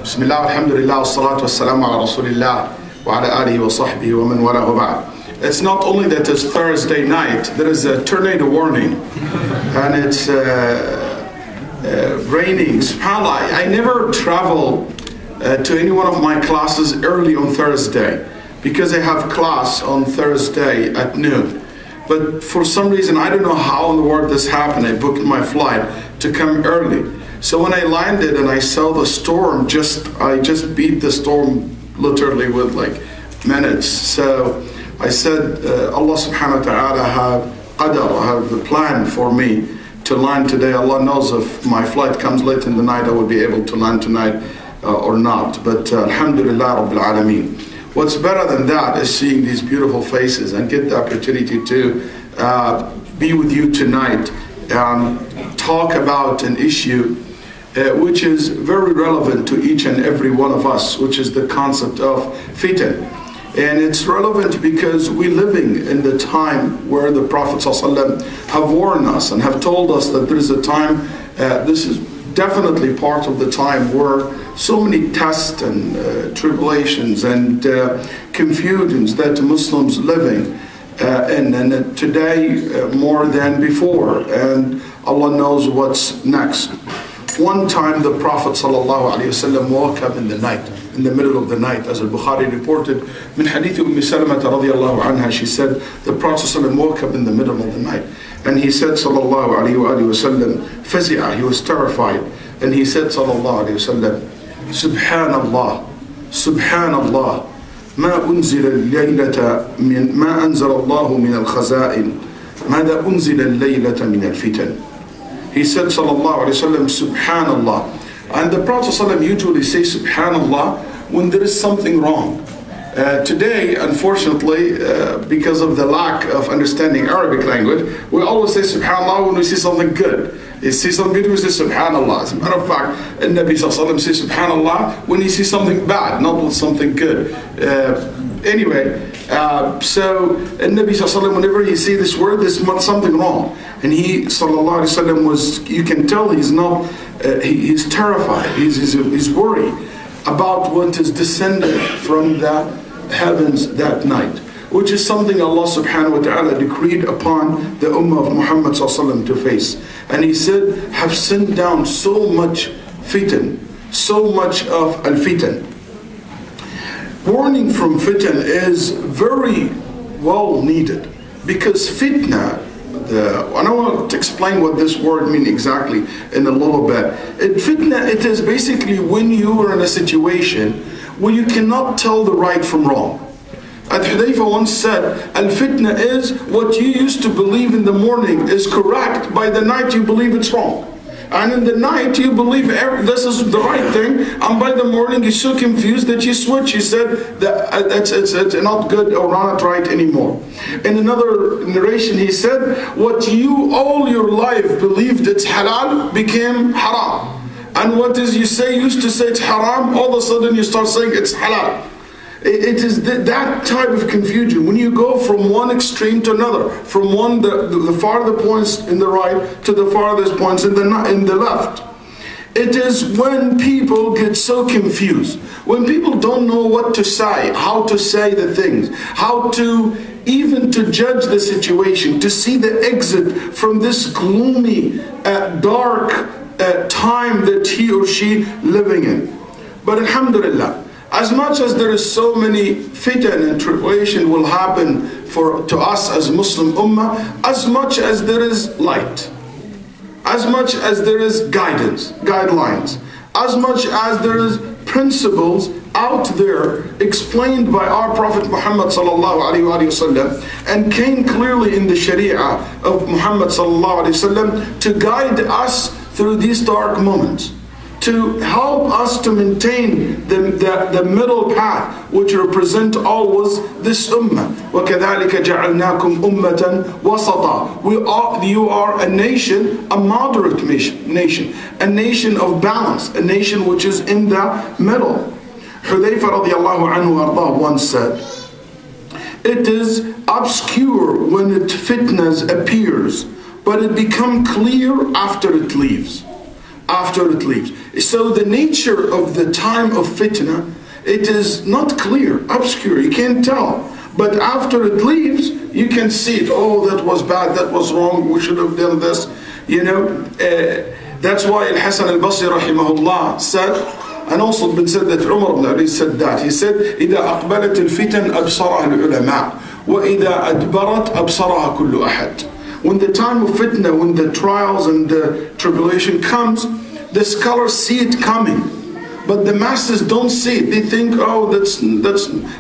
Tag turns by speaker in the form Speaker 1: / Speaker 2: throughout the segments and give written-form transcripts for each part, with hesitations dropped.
Speaker 1: Bismillah, alhamdulillah, wassalatu wassalamu ala rasulillah wa ala alihi wa sahbihi wa man wala wa ba'd. It's not only that it's Thursday night, there is a tornado warning and it's raining. SubhanAllah, I never travel to any one of my classes early on Thursday because I have class on Thursday at noon. But for some reason, I don't know how in the world this happened. I booked my flight to come early. So when I landed and I saw the storm, I just beat the storm literally with like minutes. So I said, Allah subhanahu wa ta'ala have the plan for me to land today. Allah knows if my flight comes late in the night, I will be able to land tonight or not. But alhamdulillah rabbil alameen. What's better than that is seeing these beautiful faces and get the opportunity to be with you tonight and talk about an issue which is very relevant to each and every one of us, which is the concept of fitnah. And it's relevant because we're living in the time where the Prophet ﷺ have warned us and have told us that there is a time, this is definitely part of the time where so many tests and tribulations and confusions that Muslims living in, and today more than before, and Allah knows what's next. One time the Prophet ﷺ woke up in the night, in the middle of the night, as Al-Bukhari reported, min hadith Salama radiyallahu anha, she said, the Prophet ﷺ woke up in the middle of the night, and he said sallallahu alayhi wa sallam, fazi'a, he was terrified, and he said sallallahu alayhi wa sallam, Subhanallah, Subhanallah, ما أنزل الليلة من ما أنزل الله من الخزائن ماذا أنزل الليلة من الفتن. He said sallallahu alayhi wa sallam, Subhanallah. And the Prophet ﷺ usually says Subhanallah when there is something wrong. Today, unfortunately, because of the lack of understanding Arabic language, we always say Subhanallah when we see something good. You see something good, we say Subhanallah. As a matter of fact, the Nabi ﷺ says Subhanallah when you see something bad, not with something good. Anyway, so the Nabi ﷺ, whenever he see this word, there's something wrong. And he, sallallahu alayhi wa sallam, was, you can tell he's not, he's terrified, he's worried about what is descended from the heavens that night, which is something Allah subhanahu wa ta'ala decreed upon the ummah of Muhammad sallallahu to face. And he said, have sent down so much fitan, so much of al-fitan. Warning from fitan is very well needed, because fitna, and I want to explain what this word means exactly in a little bit. Fitna, it is basically when you are in a situation where you cannot tell the right from wrong. Hudayfa once said, al-fitna is what you used to believe in the morning is correct, by the night you believe it's wrong. And in the night you believe this is the right thing, and by the morning you're so confused that you switch. You said that it's not good or not right anymore. In another narration he said, what you all your life believed it's halal became haram. And what is you used to say it's haram, all of a sudden you start saying it's halal. It is that type of confusion when you go from one extreme to another, from the farther points in the right to the farthest points in the left. It is when people get so confused, when people don't know what to say, how to say the things, how to even to judge the situation, to see the exit from this gloomy, dark time that he or she living in. But alhamdulillah, as much as there is so many fitan and tribulation will happen to us as Muslim ummah, as much as there is light, as much as there is guidelines, as much as there is principles out there explained by our Prophet Muhammad sallallahu alaihi wasallam, and came clearly in the Sharia of Muhammad sallallahu alaihi wasallam to guide us through these dark moments, to help us to maintain the middle path, which represent always this ummah. وَكَذَلِكَ جَعَلْنَاكُمْ أُمَّةً وَسَطًا. You are a nation, a moderate nation, a nation of balance, a nation which is in the middle. Hudayfa radiallahu anhu ardah once said, it is obscure when it fitness appears, but it becomes clear after it leaves. After it leaves. So the nature of the time of fitna, it is not clear, obscure, you can't tell. But after it leaves, you can see it. Oh, that was bad, that was wrong, we should have done this. You know, that's why Al-Hasan al-Basri rahimahullah said, and also been said that Umar ibn Ali said that. He said, إِذَا أَقْبَلَتِ الْفِتَنْ أَبْصَرَهَا الْعُلَمَاء وَإِذَا أَدْبَرَتْ أَبْصَرَهَا كُلُّ أَحَدٍ. When the time of fitna, when the trials and the tribulation comes, the scholars see it coming. But the masses don't see it. They think, oh,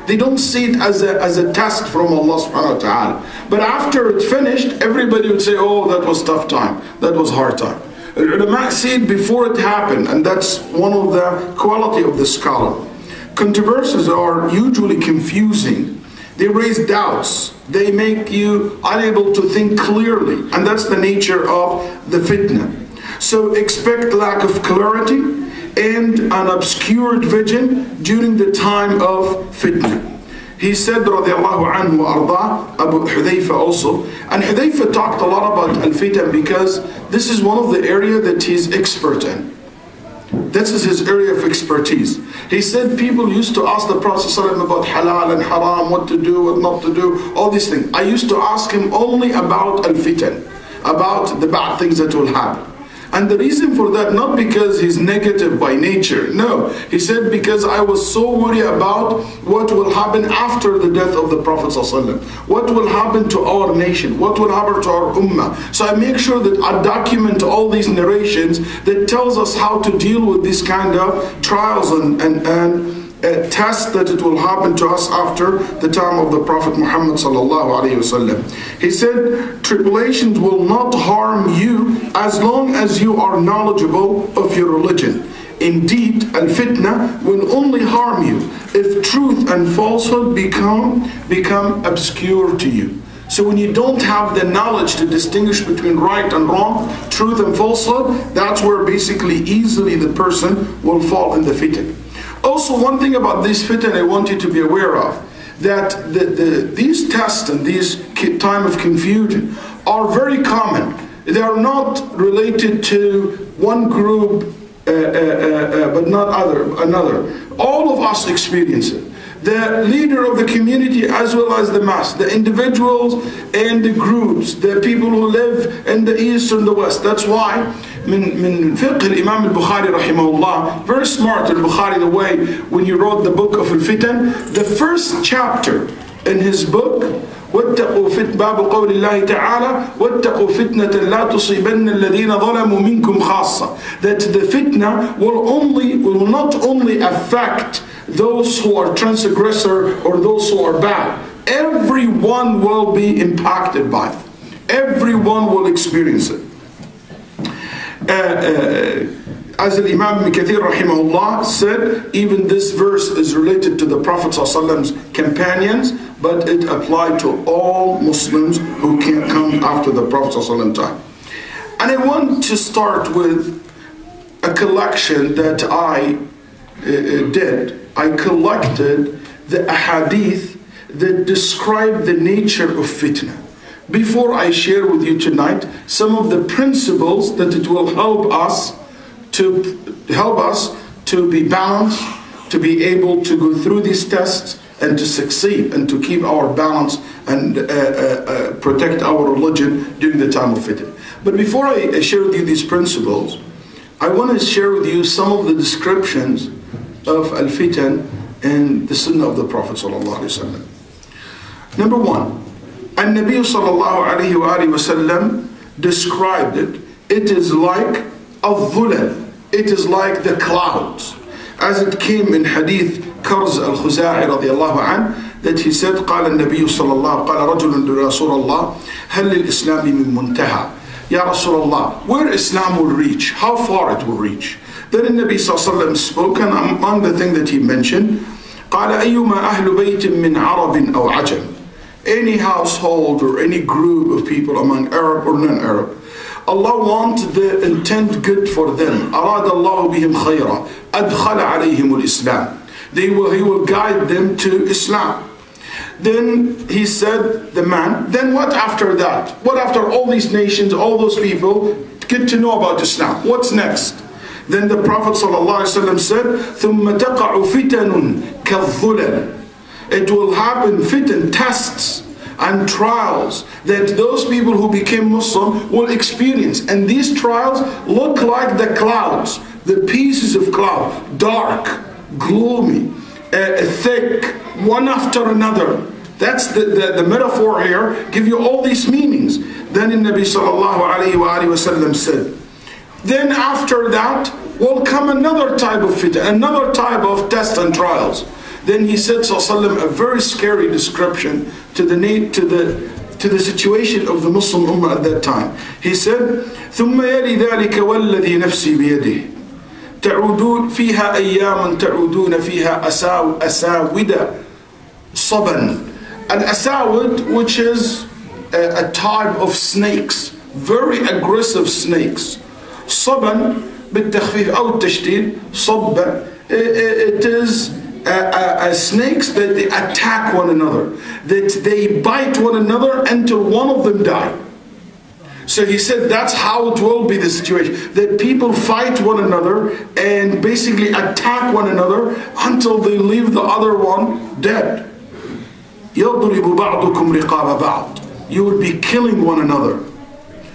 Speaker 1: they don't see it as a test from Allah subhanahu wa ta'ala. But after it finished, everybody would say, oh, that was tough time. That was hard time. Ulama see it before it happened, and that's one of the quality of the scholar. Controversies are usually confusing. They raise doubts. They make you unable to think clearly. And that's the nature of the fitna. So expect lack of clarity and an obscured vision during the time of fitna. He said, radiallahu anhu wa arda, Abu Hudayfa also, and Hudayfa talked a lot about al-fitan because this is one of the area that he's expert in. This is his area of expertise. He said people used to ask the Prophet ﷺ about halal and haram, what to do, what not to do, all these things. I used to ask him only about al-fitan, about the bad things that will happen. And the reason for that, not because he's negative by nature, no. He said, because I was so worried about what will happen after the death of the Prophet ﷺ. What will happen to our nation? What will happen to our ummah? So I make sure that I document all these narrations that tells us how to deal with this kind of trials and test that it will happen to us after the time of the Prophet Muhammad sallallahu alaihi wasallam. He said, tribulations will not harm you as long as you are knowledgeable of your religion. Indeed, al-fitna will only harm you if truth and falsehood become obscure to you. So when you don't have the knowledge to distinguish between right and wrong, truth and falsehood, that's where basically easily the person will fall in the fitna. Also, one thing about this fitan I want you to be aware of, that these tests and these time of confusion are very common. They are not related to one group but not another. All of us experience it. The leader of the community as well as the mass, the individuals and the groups, the people who live in the east and the west. That's why من فقه الإمام البخاري رحمه الله, very smart al-Bukhari, the way when you wrote the book of al-fitan, the first chapter in his book, واتقوا باب قول الله تعالى واتقوا فتنة لا تصيبن الذين ظلموا منكم خاصة, that the fitna will not only affect those who are transgressor or those who are bad. Everyone will be impacted by it. Everyone will experience it. As Imam Ibn Kathir rahimahullah said, even this verse is related to the Prophet ﷺ's companions, but it applied to all Muslims who can come after the Prophet ﷺ time. And I want to start with a collection that I did. I collected the ahadith that describe the nature of fitna. Before I share with you tonight some of the principles that it will help us to be balanced, to be able to go through these tests and to succeed and to keep our balance and protect our religion during the time of fitna. But before I share with you these principles, I want to share with you some of the descriptions of al-fitan in the sunnah of the Prophet ﷺ. Number one, An-Nabi ﷺ described it. It is like al-dhulal. It is like the clouds. As it came in hadith Karz al-Khuza'i radiyallahu anh, that he said, قال النبي صلى الله قال رجل لرسول الله هل للإسلام من منتهى. Ya Rasulullah, where Islam will reach, how far it will reach. Then the Nabi ﷺ spoke, and among the things that he mentioned, قال أيما أهل بيت من عرب أو عجم. Any household or any group of people among Arab or non-Arab, Allah wants the intent good for them. أراد الله بهم خيرا أدخل عليهم الإسلام. He will guide them to Islam. Then he said, the man, then what after that? What after all these nations, all those people get to know about Islam? What's next? Then the Prophet ﷺ said, ثُمَّ تَقَعُ فِتَنٌ كَالظُّلَلِ. It will happen, fitan, tests and trials that those people who became Muslim will experience. And these trials look like the clouds, the pieces of cloud, dark, gloomy, thick, one after another. That's the metaphor here, give you all these meanings. Then the Nabi sallallahu alayhi wa sallam said, then after that will come another type of fitna, another type of tests and trials. Then he said sallallahu alayhi wa sallam a very scary description to the situation of the Muslim Ummah at that time. He said, ثُمَّ يَلِي ذَلِكَ وَالَّذِي نَفْسِي بِيَدِهِ تعودون فيها أيام تعودون فيها أساود صبا. An asawid, which is a type of snakes, very aggressive snakes. صبا بالتخفيف أو التشديد صبا. It is snakes that they attack one another, that they bite one another until one of them die. So he said that's how it will be the situation, that people fight one another and basically attack one another until they leave the other one dead. يَضْرِبُ بَعْضُكُمْ رِقَابَ بَعْض. You will be killing one another.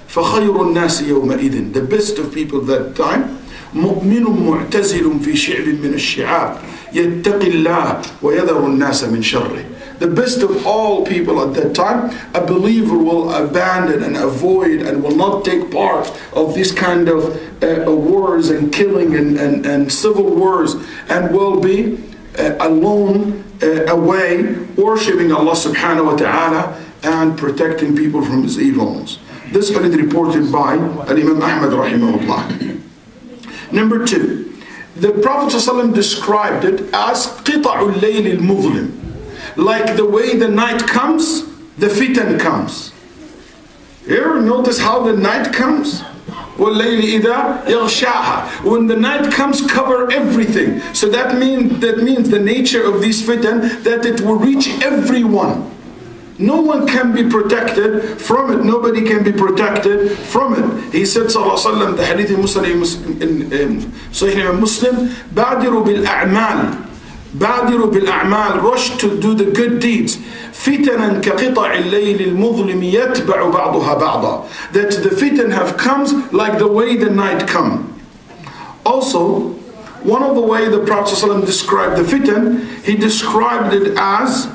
Speaker 1: فَخَيْرُ النَّاسِ يَوْمَئِذٍ. The best of people that time, مُؤْمِنٌ مُعْتَزِلٌ فِي شِعْبٍ مِّنَ الشِّعَابِ يَتَّقِ اللَّهِ وَيَذَرُ النَّاسَ مِنْ شَرِّهِ. The best of all people at that time, a believer will abandon and avoid and will not take part of this kind of wars and killing and civil wars, and will be alone, away, worshipping Allah subhanahu wa ta'ala and protecting people from his evils. This hadith reported by Imam Ahmad rahimahullah. Number 2, the Prophet ﷺ described it as قِطَعُ اللَّيْلِ الْمُظْلِمِ. Like the way the night comes, the fitan comes. You ever notice how the night comes? وَاللَّيْلِ إِذَا يَغْشَاهَا. When the night comes, cover everything. So that means the nature of these fitan, that it will reach everyone. No one can be protected from it. Nobody can be protected from it. He said, sallallahu alaihi wasallam, the hadith in Sahih Muslim, بَادِرُوا بِالْأَعْمَالِ. بادروا بالأعمال, rush to do the good deeds. فتنا كقطع الليل المظلم يتبع بعضها بعضا. That the fitan have comes like the way the night come. Also, one of the way the Prophet ﷺ described the fitan, he described it as,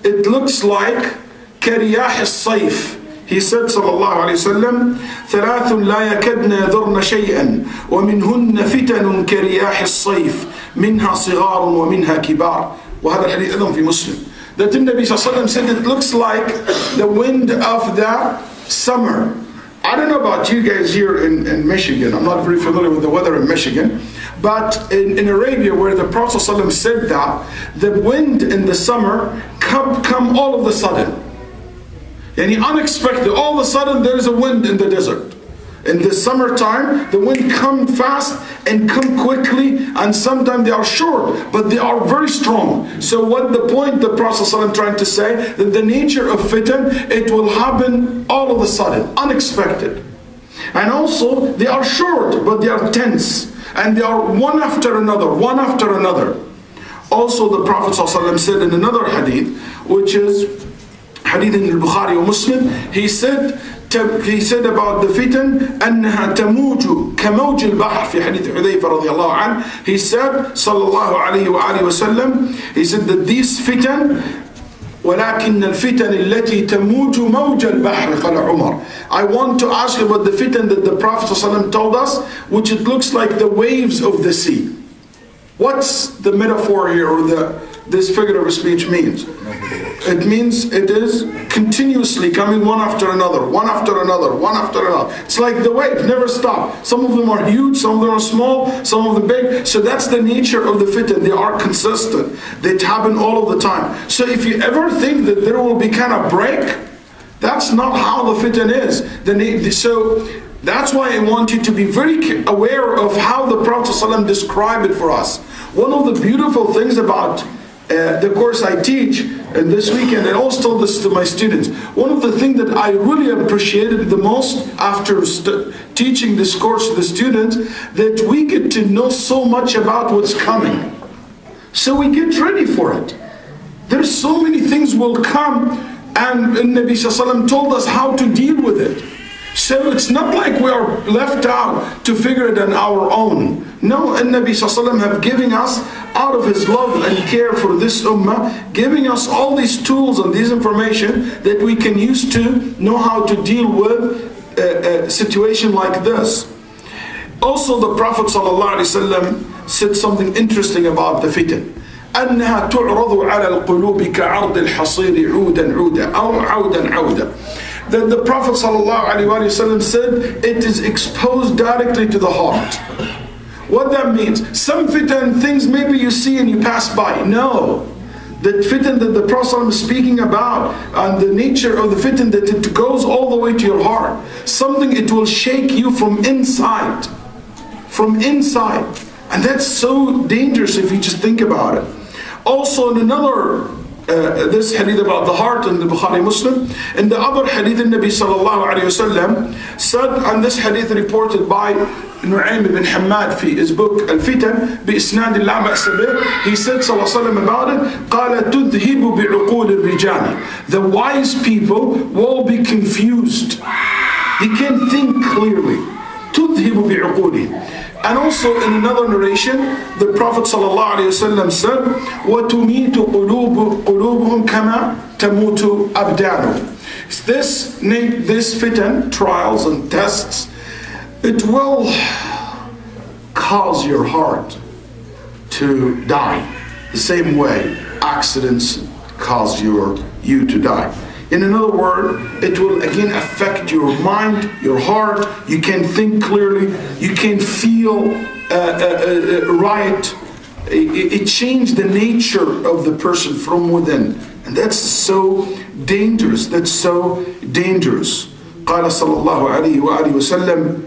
Speaker 1: it looks like كرياح الصيف. He said sallallahu alayhi wasallam, ثلاث لا يكدن يذرن شيئا ومنهن فتن كرياح الصيف منها صغار ومنها كبار. وهذا الحديث أيضا في مسلم. That the Nabi sallallahu alayhi wasallam said it looks like the wind of the summer. I don't know about you guys here in Michigan. I'm not very familiar with the weather in Michigan. But in Arabia, where the Prophet sallallahu alayhi wasallam said that, the wind in the summer come all of a sudden. And unexpected, all of a sudden there is a wind in the desert. In the summertime, the wind come fast and come quickly, and sometimes they are short, but they are very strong. So what the point the Prophet ﷺ trying to say, that the nature of fitan, it will happen all of a sudden, unexpected. And also, they are short, but they are tense. And they are one after another, one after another. Also, the Prophet ﷺ said in another hadith, which is hadith in al-Bukhari or Muslim, he said about the fitan, أنها تموج كموج البحر في حديث حذيفة رضي الله عنه. He said, sallallahu alayhi wa alihi wa sallam, he said that these fitan, ولكن الفتن التي تموج موج البحر قال عمر. I want to ask you about the fitan that the Prophet ﷺ told us, which it looks like the waves of the sea. What's the metaphor here, or this figure of speech means? It means it is continuously coming one after another, one after another, one after another. It's like the wave, never stop. Some of them are huge, some of them are small, some of them big. So that's the nature of the fitan. They are consistent. They happen all of the time. So if you ever think that there will be kind of break, that's not how the fitan is. So that's why I want you to be very aware of how the Prophet ﷺ described it for us. One of the beautiful things about the course I teach, and this weekend, I always told this to my students, one of the things that I really appreciated the most after teaching this course to the students, that we get to know so much about what's coming. So we get ready for it. There's so many things will come, and Nabi Sallallahu Alaihi Wasallam told us how to deal with it. So it's not like we are left out to figure it on our own. No, and Nabi Sallallahu Alaihi Wasallam have given us, out of his love and care for this ummah, giving us all these tools and this information that we can use to know how to deal with a situation like this. Also, the Prophet Sallallahu Alaihi Wasallam said something interesting about the fitan. أنها تعرض على القلوب كعرض الحصير عودا عودا أو عودا عودا. That the Prophet ﷺ said it is exposed directly to the heart. What that means? Some fitan things maybe you see and you pass by. No. The fitan that the Prophet ﷺ is speaking about, and the nature of the fitan, that it goes all the way to your heart. Something it will shake you from inside. From inside. And that's so dangerous if you just think about it. Also in another this hadith about the heart in the Bukhari Muslim, and the other hadith in Nabi Sallallahu Alaihi Wasallam said, and this hadith reported by Nu'aym ibn Hammad في his book Al-Fitan بإسناد لا بأس به, he said Sallallahu Alaihi Wasallam about it, قال تذهب بعقول الرجال, the wise people will be confused, they can't think clearly. تذهب بعقولهم. And also in another narration, the Prophet ﷺ said, وَتُمِيتُ قُلُوبُهُمْ كَمَا تَمُوتُ أَبْدَانُهُم. This fitan, trials and tests, it will cause your heart to die. The same way accidents cause you to die. In another word, it will again affect your mind, your heart. You can't think clearly. You can't feel right. It changed the nature of the person from within. And that's so dangerous. That's so dangerous. قال صلى الله عليه وآله وسلم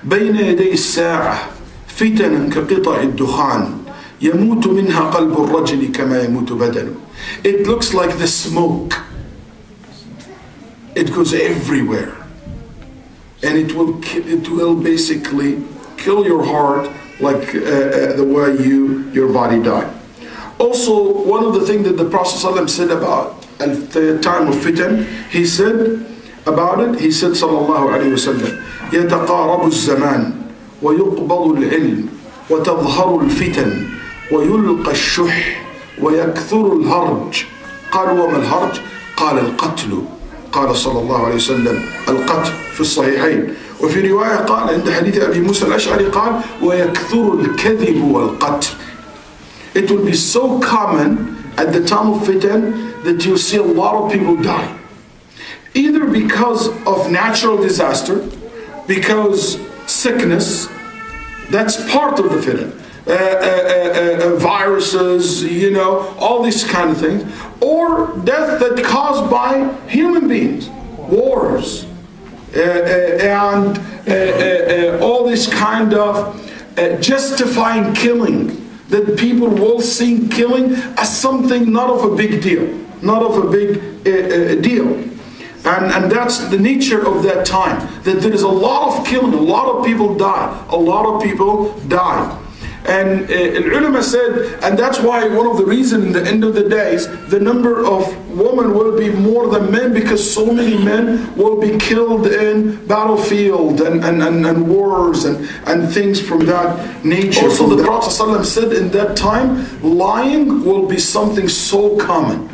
Speaker 1: بين يدي الساعة فتن كقطع الدخان يموت منها قلب الرجل كما يموت بدنه. It looks like the smoke. It goes everywhere. And it will basically kill your heart like the way your body died. Also, one of the things that the Prophet ﷺ said about the time of fitan, he said about it, he said sallallahu alayhi wa sallam, يتقارب الزمان ويقبض العلم وتظهر الفتن ويلقى الشح ويكثر الهرج. قال وما الهرج؟ قال القتل. قال صلى الله عليه وسلم القتل في الصحيحين. وفي رواية قال عند حديث أبي موسى الأشعري قال ويكثر الكذب والقتل. It will be so common at the time of fitan that you'll see a lot of people die. Either because of natural disaster, because sickness, that's part of the fitan. Viruses, all these kind of things, or death that caused by human beings, wars, and all this kind of justifying killing, that people will see killing as something not of a big deal, not of a big deal. And that's the nature of that time, that there is a lot of killing, a lot of people die, a lot of people die. And ulama said, and that's why one of the reasons in the end of the days, the number of women will be more than men, because so many men will be killed in battlefield and wars and things from that nature. Also the Prophet ﷺ said in that time, lying will be something so common.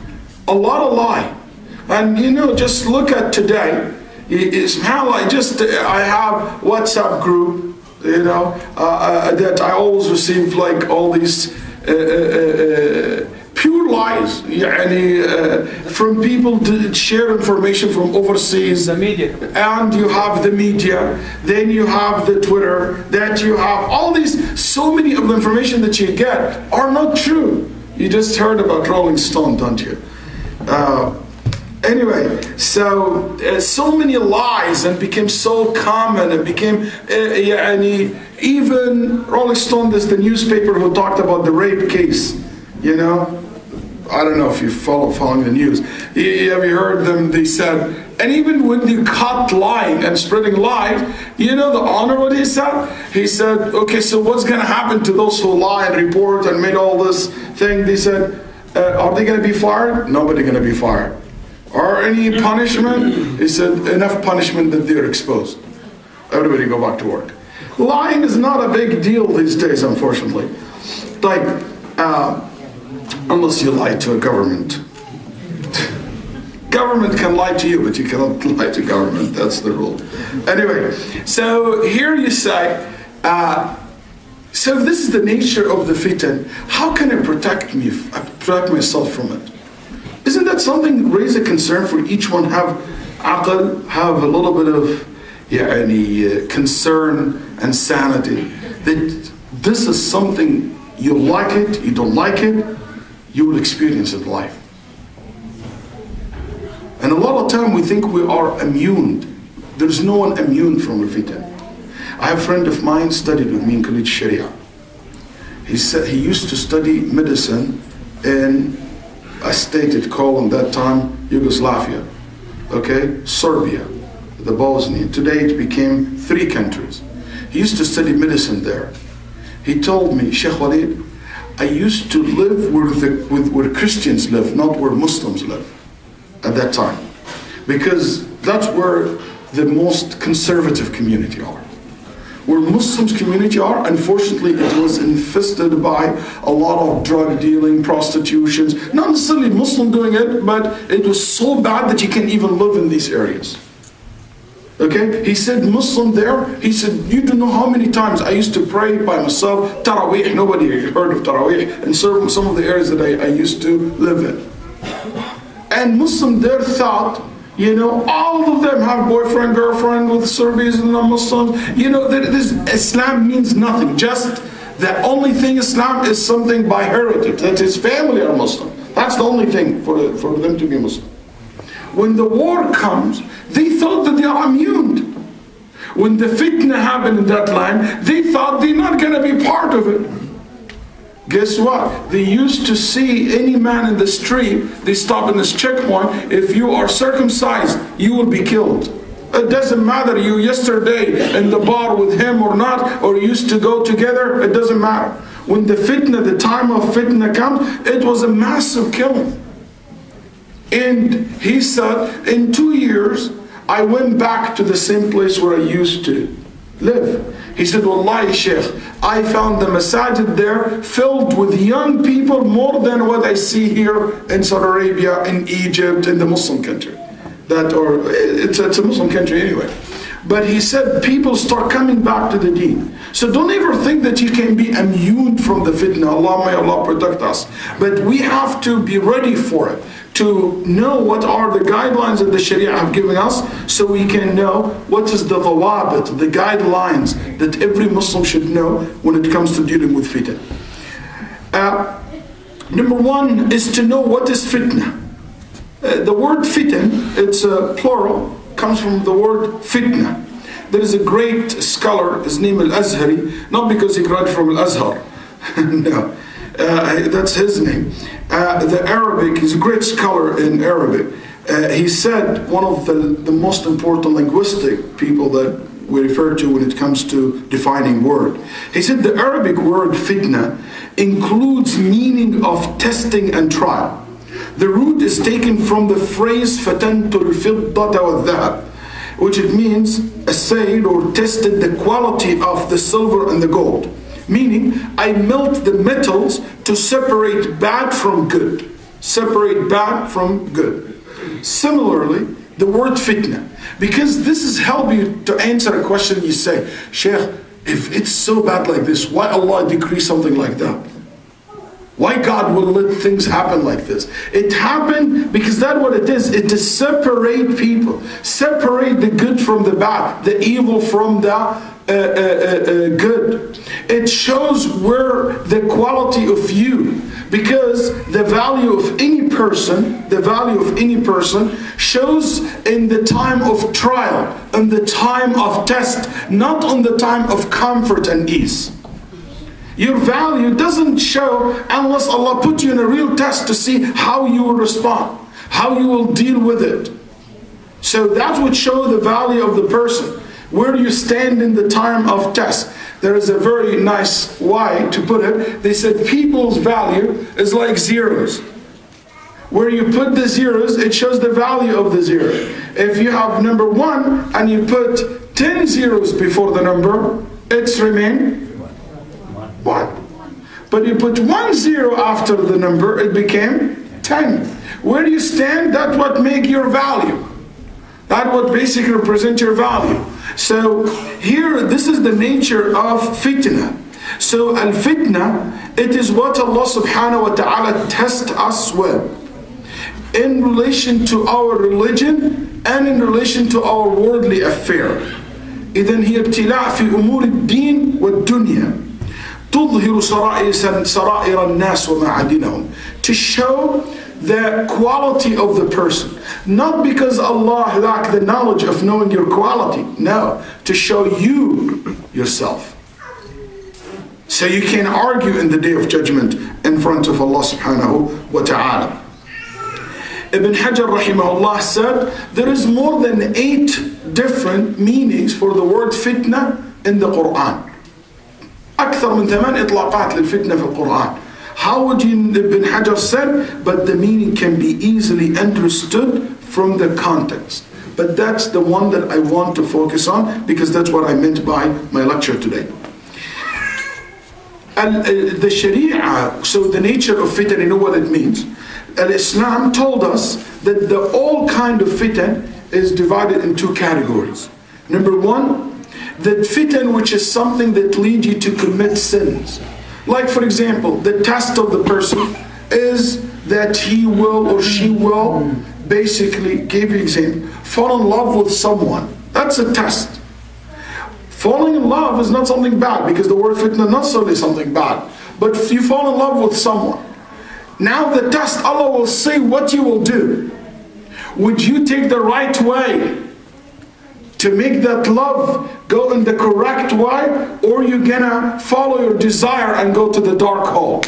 Speaker 1: A lot of lie. And just look at today. I have WhatsApp group, that I always receive like all these pure lies, from people to share information from overseas.
Speaker 2: The media.
Speaker 1: And you have the media, then you have the Twitter, that you have all these, so many of the information that you get are not true. You just heard about Rolling Stone, don't you? Anyway, so many lies, and became so common, and became even Rolling Stone, this the newspaper who talked about the rape case, I don't know if you following the news. Have you heard them? They said, and even when you caught lying and spreading lies, you know the honor what he said? He said, okay, so what's going to happen to those who lie and report and made all this thing? They said, are they going to be fired? Nobody going to be fired. Or any punishment? He said, enough punishment that they're exposed. Everybody go back to work. Lying is not a big deal these days, unfortunately. Like, unless you lie to a government. Government can lie to you, but you cannot lie to government. That's the rule. Anyway, so here you say, so this is the nature of the fitan. How can I protect myself from it? Isn't that something raise a concern for each one? Have aql, have a little bit of concern and sanity that this is something you like it, you don't like it, you will experience in life. And a lot of time we think we are immune. There's no one immune from al-fitan. I have a friend of mine studied with me in College Sharia. He said he used to study medicine in a state it called at that time Yugoslavia, okay, Serbia, the Bosnia. Today it became 3 countries. He used to study medicine there. He told me, Sheikh Waleed, I used to live where Christians live, not where Muslims live at that time, because that's where the most conservative community are. Where Muslims community are, unfortunately, it was infested by a lot of drug dealing, prostitutions. Not necessarily Muslim doing it, but it was so bad that you can't even live in these areas. Okay, he said Muslim there, he said, you don't know how many times I used to pray by myself, Taraweeh, nobody heard of Taraweeh, in some of the areas that I used to live in. And Muslim there thought, you know, all of them have boyfriend, girlfriend with Serbians and non-Muslims. You know, this Islam means nothing. Just the only thing Islam is something by heritage, that his family are Muslim. That's the only thing for them to be Muslim. When the war comes, they thought that they are immune. When the fitna happened in that land, they thought they're not going to be part of it. Guess what? They used to see any man in the street, they stop in this checkpoint, if you are circumcised, you will be killed. It doesn't matter you yesterday in the bar with him or not, or used to go together, it doesn't matter. When the fitna, the time of fitna comes, it was a massive killing. And he said, in 2 years, I went back to the same place where I used to live. He said, Wallahi, Sheikh, I found the masajid there filled with young people more than what I see here in Saudi Arabia, in Egypt, in the Muslim country. It's a Muslim country anyway. But he said people start coming back to the deen. So don't ever think that you can be immune from the fitna. Allah, may Allah protect us. But we have to be ready for it, to know what are the guidelines that the Sharia have given us, so we can know what is the dawabit, the guidelines that every Muslim should know when it comes to dealing with fitna. Number 1 is to know what is fitna. The word fitan, it's plural, comes from the word fitna. There is a great scholar, his name Al-Azhari, not because he graduated from Al-Azhar, no, that's his name. The Arabic, he's a great scholar in Arabic. He said one of the most important linguistic people that we refer to when it comes to defining word. He said the Arabic word fitna includes meaning of testing and trial. The root is taken from the phrase fatantul fiddata wa dhahab, which it means assayed or tested the quality of the silver and the gold. Meaning, I melt the metals to separate bad from good. Separate bad from good. Similarly, the word fitna, because this is help you to answer a question you say, Sheikh, if it's so bad like this, why Allah decree something like that? Why God will let things happen like this? It happened because that's what it is. It is separate people. Separate the good from the bad. The evil from the good. It shows where the quality of you. Because the value of any person, shows in the time of trial, in the time of test, not on the time of comfort and ease. Your value doesn't show unless Allah put you in a real test to see how you will respond, how you will deal with it. So that would show the value of the person. Where do you stand in the time of test? There is a very nice way to put it. They said people's value is like zeros. Where you put the zeros, it shows the value of the zero. If you have number 1 and you put 10 zeros before the number, it's remain 1. But you put 1 0 after the number, it became 10. Where do you stand? That's what makes your value. That what basically represents your value. So here, this is the nature of fitnah. So al-fitnah, it is what Allah subhanahu wa ta'ala tests us with in relation to our religion and in relation to our worldly affair. إذن هي ابتلاء في أمور الدين والدنيا تظهر سرائر الناس ومعادنهم, to show the quality of the person. Not because Allah lacked the knowledge of knowing your quality. No, to show you yourself. So you can argue in the day of judgment in front of Allah subhanahu wa ta'ala. Ibn Hajar rahimahullah said there is more than 8 different meanings for the word fitna in the Quran. أكثر من 8 إطلاقات للفتنة في القرآن. How would you, Ibn Hajar said, but the meaning can be easily understood from the context. But that's the one that I want to focus on because that's what I meant by my lecture today. The Sharia, so the nature of fitan, you know what it means. Islam told us that the all kind of fitan is divided in 2 categories. Number 1, the fitan which is something that leads you to commit sins. Like for example, the test of the person is that he will or she will basically, give you an example, fall in love with someone. That's a test. Falling in love is not something bad because the word fitna is not solely something bad. But if you fall in love with someone, now the test, Allah will say what you will do. Would you take the right way to make that love go in the correct way, or you gonna follow your desire and go to the dark hole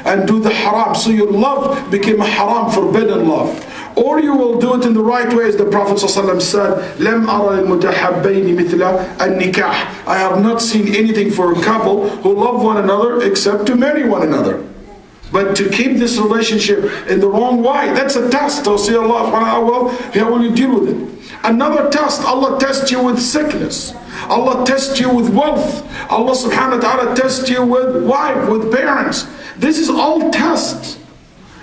Speaker 1: and do the haram? So your love became a haram, forbidden love. Or you will do it in the right way, as the Prophet ﷺ said, لَمْ أَرَى الْمُتَحَبَّيْنِ مِثْلَ النِّكَاحِ. I have not seen anything for a couple who love one another except to marry one another. But to keep this relationship in the wrong way, that's a test. So say Allah, how will you deal with it? Another test, Allah tests you with sickness. Allah tests you with wealth. Allah subhanahu wa ta'ala tests you with wife, with parents. This is all tests.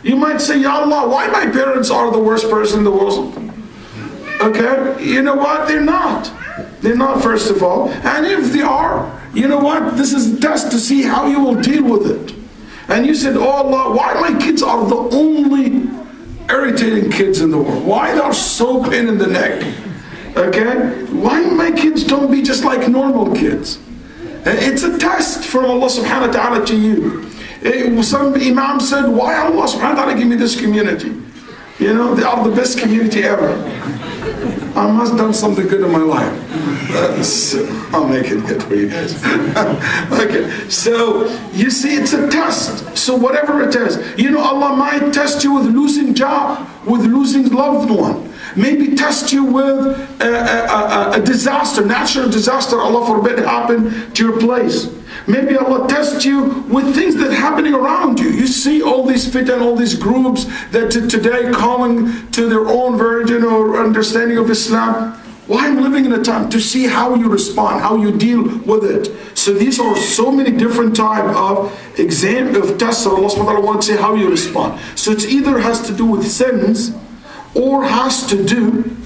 Speaker 1: You might say, Ya Allah, why my parents are the worst person in the world? Okay, you know what? They're not. They're not, first of all. And if they are, you know what? This is a test to see how you will deal with it. And you said, oh Allah, why my kids are the only irritating kids in the world? Why they're so pain in the neck? Okay? Why my kids don't be just like normal kids? It's a test from Allah subhanahu wa ta'ala to you. Some imam said, why Allah subhanahu wa ta'ala give me this community? You know, they are the best community ever. I must have done something good in my life. I'll make it good for you guys. Okay, so you see, it's a test. So whatever it is, you know, Allah might test you with losing job, with losing loved one. Maybe test you with a disaster, natural disaster, Allah forbid, happen to your place. Maybe Allah tests you with things that are happening around you. You see all these fitan, all these groups that today calling to their own version or understanding of Islam. Why I'm living in a time to see how you respond, how you deal with it. So these are so many different types of tests that Allah subhanahu wa ta'ala wants to say how you respond. So it either has to do with sins or has to do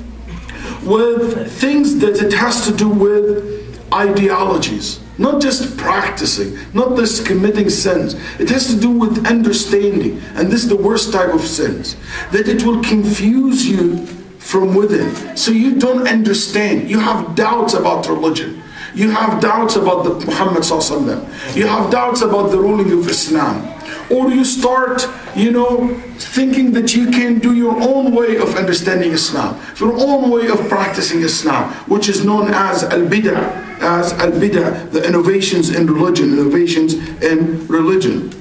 Speaker 1: with things that it has to do with ideologies. Not just practicing, not just committing sins. It has to do with understanding. And this is the worst type of sins. That it will confuse you from within. So you don't understand. You have doubts about religion. You have doubts about the Muhammad sallallahu alaihi wasallam. You have doubts about the ruling of Islam. Or you start, you know, thinking that you can do your own way of understanding Islam, your own way of practicing Islam, which is known as al-bid'ah. as al-bid'ah, the innovations in religion.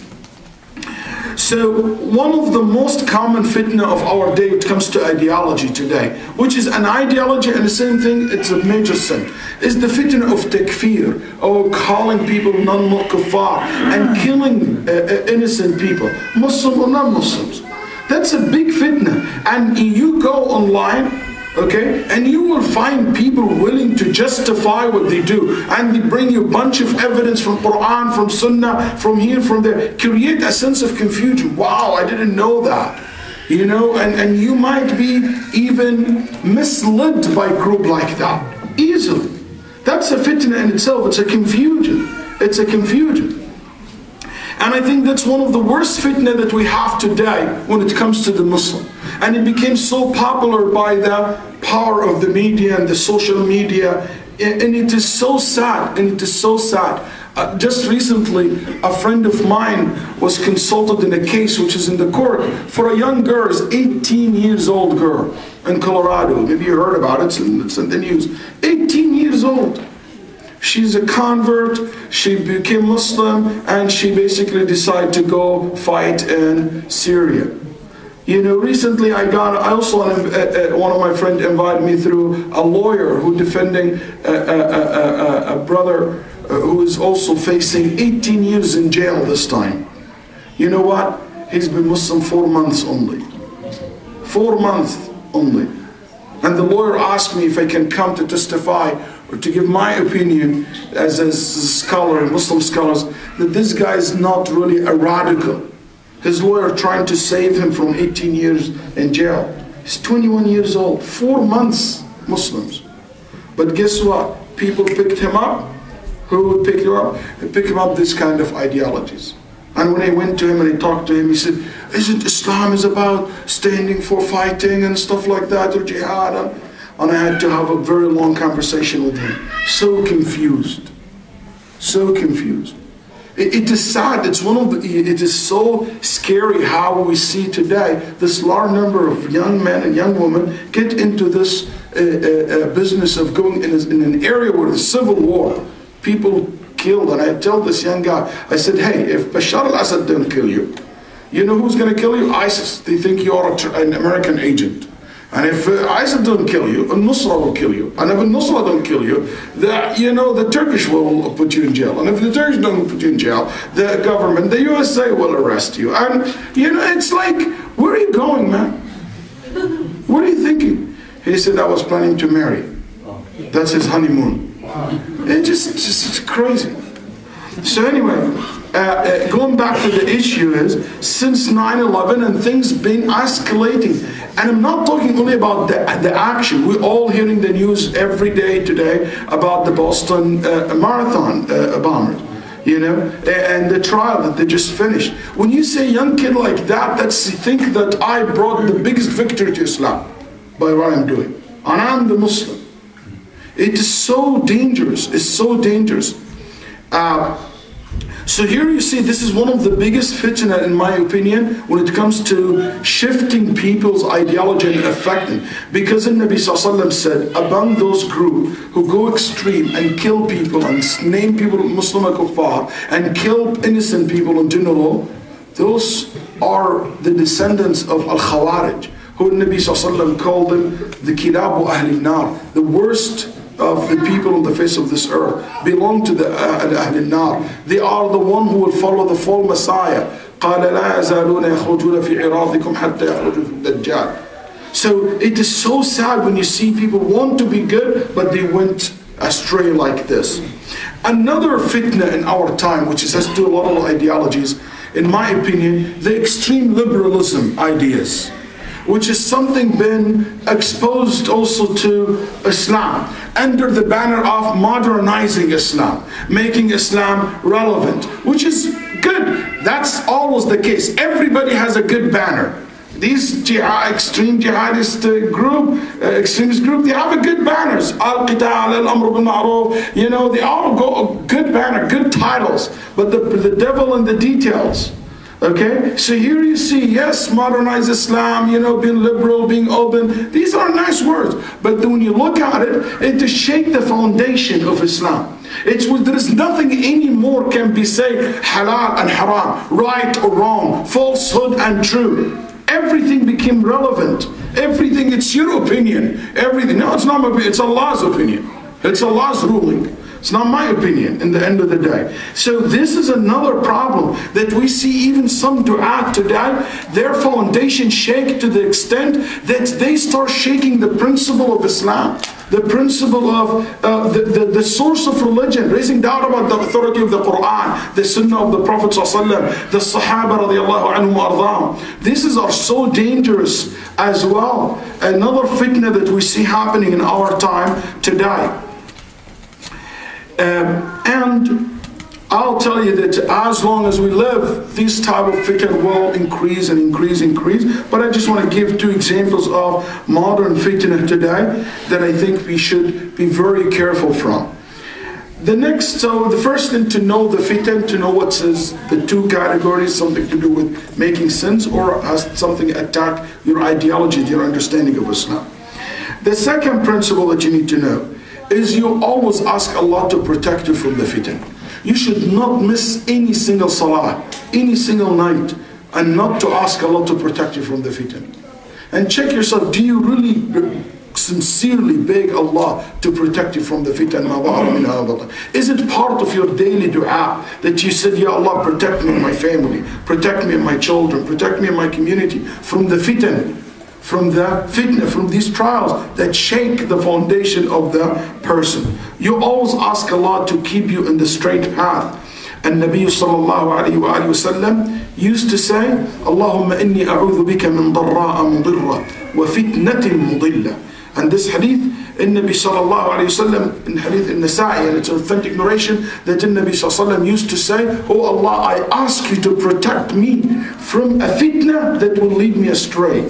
Speaker 1: So one of the most common fitna of our day, it comes to ideology today, which is an ideology and the same thing, it's a major sin, is the fitna of takfir, or calling people non-kuffar and killing innocent people, Muslim or non-Muslims. That's a big fitna. And you go online, okay, and you will find people willing to justify what they do, and they bring you a bunch of evidence from Quran, from Sunnah, from here, from there, create a sense of confusion. Wow, I didn't know that, you know, and you might be even misled by a group like that easily. That's a fitna in itself. It's a confusion. It's a confusion. And I think that's one of the worst fitna that we have today when it comes to the Muslim. And it became so popular by the power of the media and the social media. And it is so sad, and it is so sad. Just recently, a friend of mine was consulted in a case which is in the court for a young girl, 18 years old girl in Colorado. Maybe you heard about it, it's in the news. 18 years old. She's a convert, she became Muslim, and she basically decided to go fight in Syria. You know, recently one of my friends invited me through a lawyer who defending a brother who is also facing 18 years in jail this time. You know what? He's been Muslim 4 months only. 4 months only. And the lawyer asked me if I can come to testify or to give my opinion as a scholar, Muslim scholars, that this guy is not really a radical. His lawyer trying to save him from 18 years in jail. He's 21 years old, 4 months Muslims. But guess what? People picked him up. Who would pick him up? They pick him up this kind of ideologies. And when I went to him and I talked to him, he said, isn't Islam is about standing for fighting and stuff like that, or jihad? And I had to have a very long conversation with him. So confused. So confused. It is sad. It is so scary how we see today this large number of young men and young women get into this business of going in an area where there's civil war. People killed. And I tell this young guy, I said, hey, if Bashar al-Assad don't kill you, you know who's going to kill you? ISIS. They think you are an American agent. And if ISIS don't kill you, al-Nusra will kill you. And if al-Nusra don't kill you, the Turkish will put you in jail. And if the Turkish don't put you in jail, the government, the USA will arrest you. And, it's like, where are you going, man? What are you thinking? He said, I was planning to marry. That's his honeymoon. It's just crazy. So anyway, going back to the issue is, since 9/11 and things been escalating, and I'm not talking only about the action. We're all hearing the news every day today about the Boston Marathon bombers, and the trial that they just finished. When you say young kid like that, that's think that I brought the biggest victory to Islam by what I'm doing, and I'm the Muslim. It is so dangerous. It's so dangerous. So here you see, this is one of the biggest fitna, in my opinion, when it comes to shifting people's ideology and affecting. Because the Nabi Sallallahu Alaihi Wasallam said, among those groups who go extreme and kill people and name people Muslim or Kuffar and kill innocent people in general, those are the descendants of Al-Khawarij, who the Nabi Sallallahu Alaihi Wasallam called them the Kirabu Ahli Nar, the worst of the people on the face of this earth, belong to the Ahl al-Nar. They are the one who will follow the false Messiah. So it is so sad when you see people want to be good, but they went astray like this. Another fitna in our time, which has to do a lot of ideologies, in my opinion, the extreme liberalism ideas, which is something been exposed also to Islam under the banner of modernizing Islam, making Islam relevant, which is good. That's always the case. Everybody has a good banner. These extreme jihadist extremist group, they have a good banners. Al-Qital, Al-Amr bil-Ma'ruf, they all go good banner, good titles. But the devil in the details. Okay, so here you see, yes, modernize Islam, you know, being liberal, being open. These are nice words, but when you look at it, it to shake the foundation of Islam. There is nothing anymore can be said halal and haram, right or wrong, falsehood and true. Everything became relevant. Everything, it's your opinion. Everything. No, it's not my opinion. It's Allah's opinion. It's Allah's ruling. It's not my opinion in the end of the day. So this is another problem that we see even some du'at today, their foundation shake to the extent that they start shaking the principle of Islam, the principle of the source of religion, raising doubt about the authority of the Quran, the Sunnah of the Prophet ﷺ, the Sahaba radiallahu anhum ardham. These are so dangerous as well. Another fitna that we see happening in our time today. And I'll tell you that as long as we live, this type of fitna will increase and increase. But I just want to give two examples of modern fitna today that I think we should be very careful from. The first thing to know the fitna, to know what is the two categories, something to do with making sins or has something attack your ideology, your understanding of Islam. The second principle that you need to know is you always ask Allah to protect you from the fitan. You should not miss any single salah, any single night, and not to ask Allah to protect you from the fitan. And check yourself, do you really sincerely beg Allah to protect you from the fitan? Is it part of your daily dua that you said, Ya Allah, protect me and my family, protect me and my children, protect me and my community from the fitan, from the fitna, from these trials that shake the foundation of the person. You always ask Allah to keep you in the straight path. And Nabi sallallahu alayhi wa sallam used to say, Allahumma inni a'udhu bika min darra'a mudirra wa fitnatin mudilla. And this hadith, in Nabi sallallahu alayhi wa sallam, in hadith in Nasa'i, and it's an authentic narration, that in Nabi sallallahu alayhi wa sallam used to say, Oh Allah, I ask you to protect me from a fitna that will lead me astray.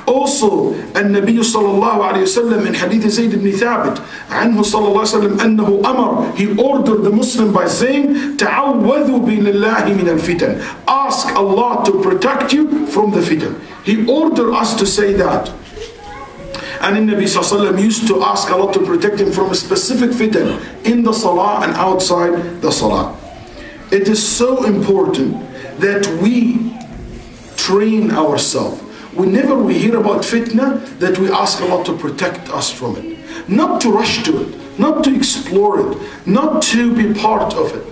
Speaker 1: Also, and Nabi sallallahu alayhi wa sallam, in hadith Zayd ibn Thabit, anhu sallallahu alayhi wa sallam, annahu amar, he ordered the Muslim by saying, Ta'awwadhu billahi min al-fitan. Ask Allah to protect you from the fitan. He ordered us to say that. And in Nabi sallallahu alayhi wa sallam used to ask Allah to protect him from a specific fitan in the salah and outside the salah. It is so important that we train ourselves. Whenever we hear about fitna, that we ask Allah to protect us from it. Not to rush to it, not to explore it, not to be part of it.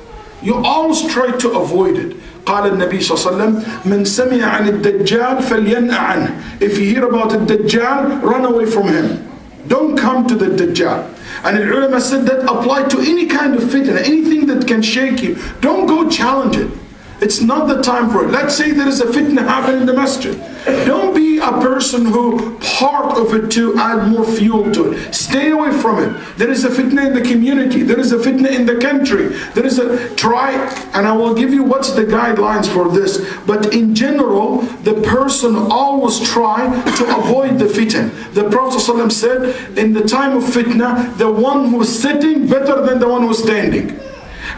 Speaker 1: You always try to avoid it. قال النبي صلى الله عليه وسلم من سمع عن الدجال فلينأ عنه. If you hear about the Dajjal, run away from him. Don't come to the Dajjal. And the ulama said that apply to any kind of fitna, anything that can shake you. Don't go challenge it. It's not the time for it. Let's say there is a fitna happening in the masjid. Don't be a person who part of it to add more fuel to it. Stay away from it. There is a fitna in the community. There is a fitna in the country. There is a try, and I will give you what's the guidelines for this. But in general, the person always try to avoid the fitna. The Prophet ﷺ said, in the time of fitna, the one who is sitting better than the one who is standing.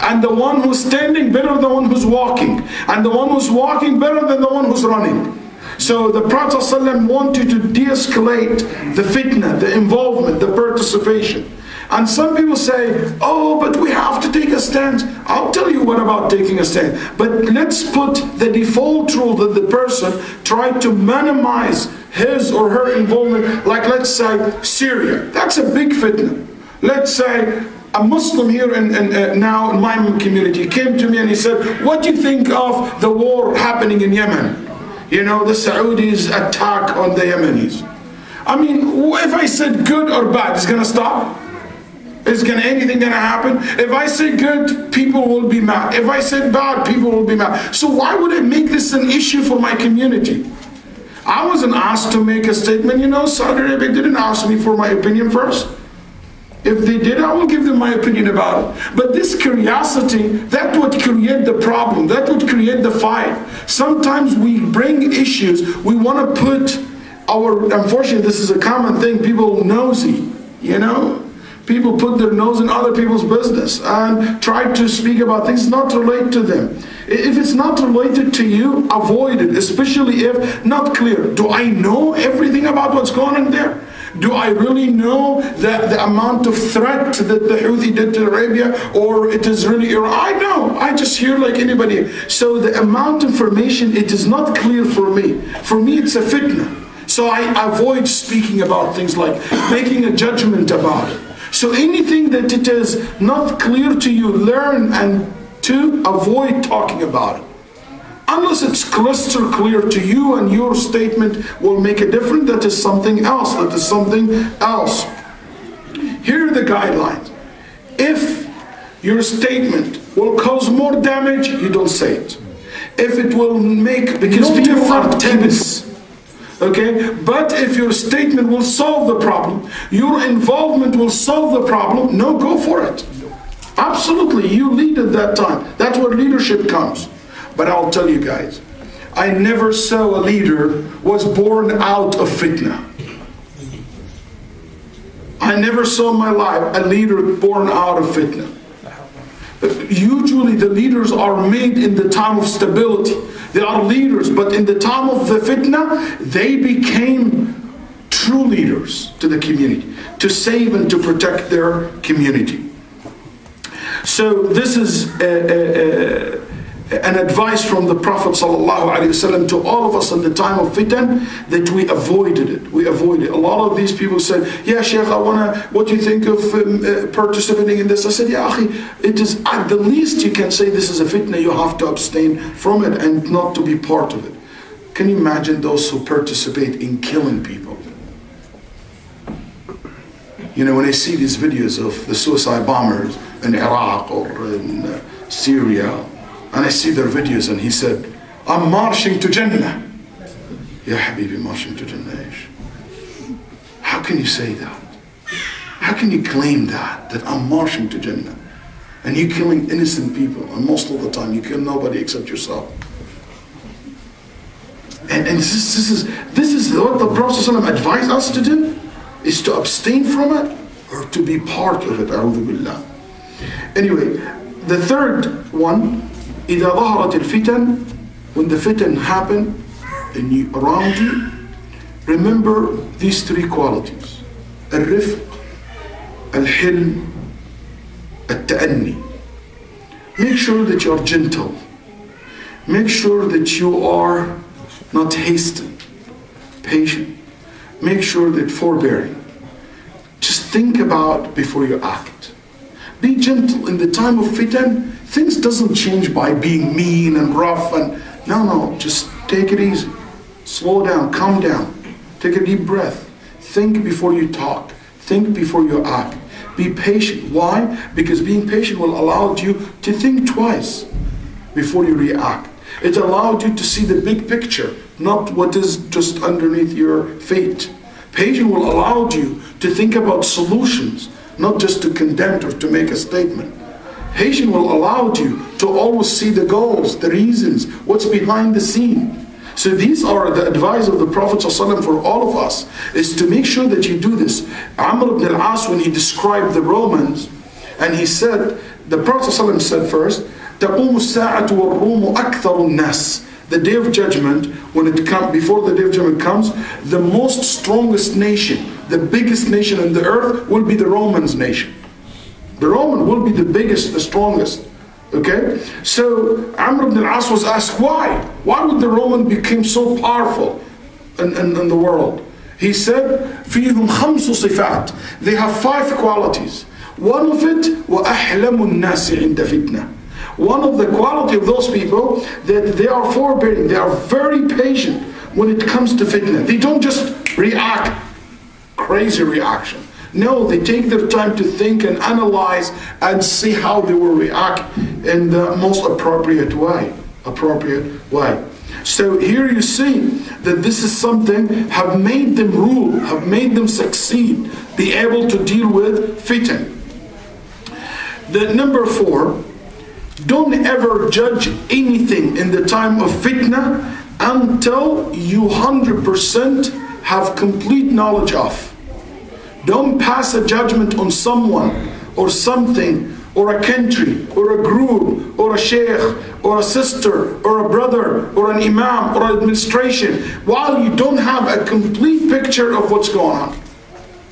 Speaker 1: And the one who's standing better than the one who's walking. And the one who's walking better than the one who's running. So the Prophet ﷺ wanted to de-escalate the fitna, the involvement, the participation. And some people say, oh, but we have to take a stand. I'll tell you what about taking a stand. But let's put the default rule that the person tried to minimize his or her involvement. Like let's say Syria. That's a big fitna. Let's say a Muslim here now in my community came to me and he said, what do you think of the war happening in Yemen? You know, the Saudis' attack on the Yemenis. I mean, if I said good or bad, it's going to stop? Is anything going to happen? If I say good, people will be mad. If I said bad, people will be mad. So why would I make this an issue for my community? I wasn't asked to make a statement. You know, Saudi Arabia didn't ask me for my opinion first. If they did, I will give them my opinion about it. But this curiosity, that would create the problem. That would create the fight. Sometimes we bring issues. We want to put our, unfortunately, this is a common thing. People nosy, you know. People put their nose in other people's business and try to speak about things not related to them. If it's not related to you, avoid it, especially if not clear. Do I know everything about what's going on there? Do I really know that the amount of threat that the Houthi did to Arabia, or it is really Iran? I know, I just hear like anybody. So the amount of information, it is not clear for me. For me, it's a fitna. So I avoid speaking about things like making a judgment about it. So anything that it is not clear to you, learn and to avoid talking about it. Unless it's crystal clear to you and your statement will make a difference, that is something else. That is something else. Here are the guidelines. If your statement will cause more damage, you don't say it. If it will make, because people are tense. Okay, but if your statement will solve the problem, your involvement will solve the problem, no, go for it. Absolutely, you lead at that time. That's where leadership comes. But I'll tell you guys, I never saw a leader was born out of fitna. I never saw in my life a leader born out of fitna. Usually the leaders are made in the time of stability. They are leaders, but in the time of the fitna, they became true leaders to the community, to save and to protect their community. So this is an advice from the Prophet ﷺ to all of us in the time of fitan, that we avoided it. We avoided it. A lot of these people said, yeah, Shaykh, what do you think of participating in this? I said, yeah, akhi, it is at the least you can say this is a fitna, you have to abstain from it and not to be part of it. Can you imagine those who participate in killing people? You know, when I see these videos of the suicide bombers in Iraq or in Syria, and I see their videos, and he said, I'm marching to Jannah. Ya Habibi, marching to Jannah. How can you say that? How can you claim that I'm marching to Jannah? And you're killing innocent people, and most of the time you kill nobody except yourself. And this is what the Prophet ﷺ advised us to do, is to abstain from it, or to be part of it. A'udhu billah. Anyway, the third one, إذا ظهرت الفتن, when the fitan happen around you, remember these three qualities: الرفق, الحلم, التأني. Make sure that you are gentle. Make sure that you are not hasty, patient. Make sure that forbearing. Just think about before you act. Be gentle. In the time of fitan, things doesn't change by being mean and rough and no, just take it easy. Slow down, calm down. Take a deep breath. Think before you talk. Think before you act. Be patient. Why? Because being patient will allow you to think twice before you react. It allowed you to see the big picture, not what is just underneath your feet. Patience will allow you to think about solutions, not just to condemn or to make a statement. Patience will allow you to always see the goals, the reasons, what's behind the scene. So these are the advice of the Prophet ﷺ for all of us, is to make sure that you do this. Amr ibn al-As, when he described the Romans, and he said, the Prophet ﷺ said first, تَقُومُ السَّاعَةُ وَالرُّومُ أَكْثَرُ النَّاسِ. The day of judgment, when it comes, before the day of judgment comes, the most strongest nation, the biggest nation on the earth will be the Romans nation. The Roman will be the biggest, the strongest. Okay? So Amr ibn al-As was asked why? Why would the Roman become so powerful in the world? He said, فِيهُمْ خَمْسُ صِفَاتٍ. They have 5 qualities. One of it, وَأَحْلَمُ النَّاسِ عِنْدَ فِتْنَةٍ. One of the quality of those people, that they are forbearing, they are very patient when it comes to fitna. They don't just react, crazy reaction. No, they take their time to think and analyze and see how they will react in the most appropriate way. So here you see that this is something have made them rule, have made them succeed, be able to deal with fitan. The number 4, don't ever judge anything in the time of fitna until you 100% have complete knowledge of. Don't pass a judgment on someone or something or a country or a group or a sheikh or a sister or a brother or an imam or an administration while you don't have a complete picture of what's going on.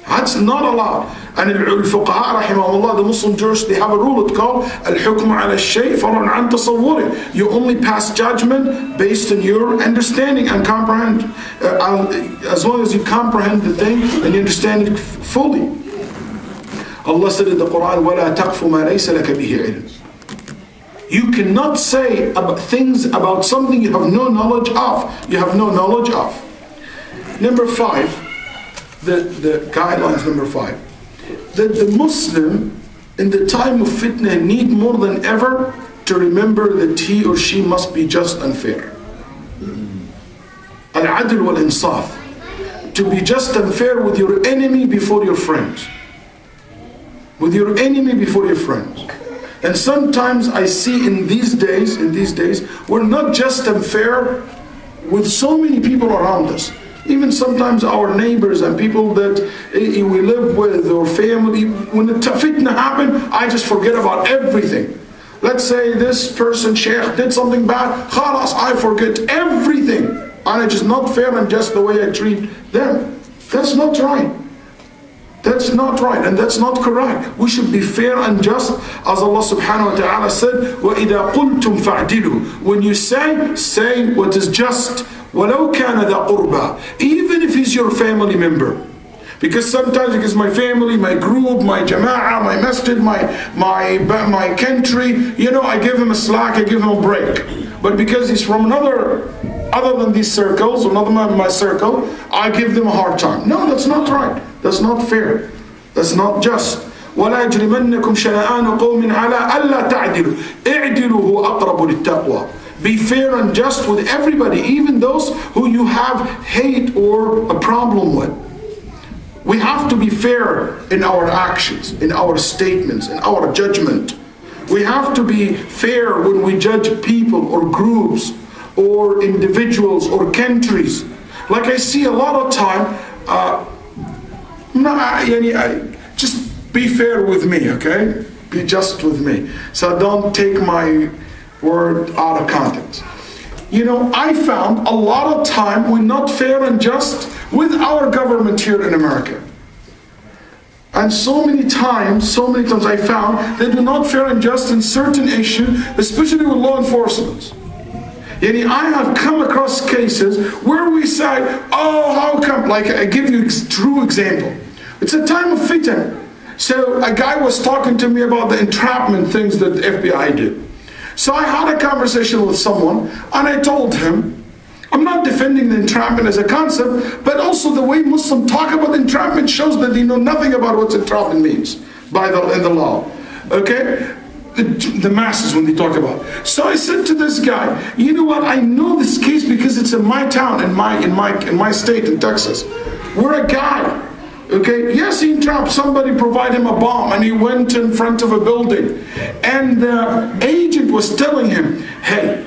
Speaker 1: That's not allowed. And al-fuqaha rahimahullah, the Muslim jurists, they have a rule, it's called al-hukm ala al-shay far'un an tasawwuri. You only pass judgment based on your understanding and comprehension. As long as you comprehend the thing and you understand it fully. Allah said in the Quran, وَلَا تَقْفُ مَا لَيْسَ لَكَ بِهِ عِلْمٍ. You cannot say things about something you have no knowledge of. You have no knowledge of. Number 5. The guidelines, number 5. That the Muslim in the time of fitnah need more than ever to remember that he or she must be just and fair. Al-adl wal-insaf. To be just and fair with your enemy before your friends. With your enemy before your friends. And sometimes I see in these days, we're not just and fair with so many people around us. Even sometimes our neighbors and people that we live with or family, when the fitnah happen, I just forget about everything. Let's say this person, Shayoukh, did something bad, khalas, I forget everything. And it's just not fair and just the way I treat them. That's not right. That's not right and that's not correct. We should be fair and just, as Allah subhanahu wa ta'ala said, وَإِذَا قُلْتُمْ فَاعْدِلُوا. When you say what is just. وَلَوْ كَانَ ذَا قُرْبَى. Even if he's your family member. Because sometimes, because my family, my group, my jama'ah, my masjid, my country, you know, I give him a slack, I give him a break. But because he's from other than these circles, or another than my circle, I give them a hard time. No, that's not right. That's not fair. That's not just. وَلَا يَجْرِمَنَّكُمْ شَنَآنُ قَوْمٍ عَلَىٰ أَلَّا تَعْدِلُوا اِعْدِلُوا هُوَ أَقْرَبُ لِلتَّقْوَى. Be fair and just with everybody, even those who you have hate or a problem with. We have to be fair in our actions, in our statements, in our judgment. We have to be fair when we judge people or groups or individuals or countries. Like I see a lot of time, just be fair with me, okay? Be just with me. So don't take my word out of context. You know, I found a lot of time we're not fair and just with our government here in America. And so many times I found that we're not fair and just in certain issues, especially with law enforcement. I have come across cases where we say, oh, how come? Like, I give you a true example. It's a time of fitnah. So a guy was talking to me about the entrapment things that the FBI did. So I had a conversation with someone and I told him, I'm not defending the entrapment as a concept, but also the way Muslims talk about entrapment shows that they know nothing about what entrapment means in the law. Okay? The masses when they talk about it. So I said to this guy, you know what, I know this case because it's in my town, in my state, in Texas. We're a guy. Okay, yes, he entrapped somebody, provide him a bomb, and he went in front of a building. And the agent was telling him, hey,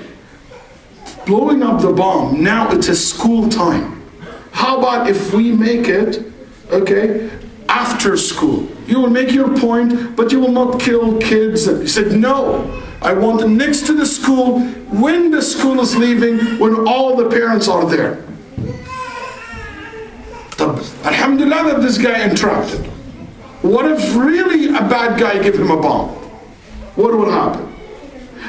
Speaker 1: blowing up the bomb, now it's a school time. How about if we make it, okay, after school? You will make your point, but you will not kill kids. He said, no, I want it next to the school, when the school is leaving, when all the parents are there. Alhamdulillah that this guy entrapped it. What if really a bad guy give him a bomb? What will happen?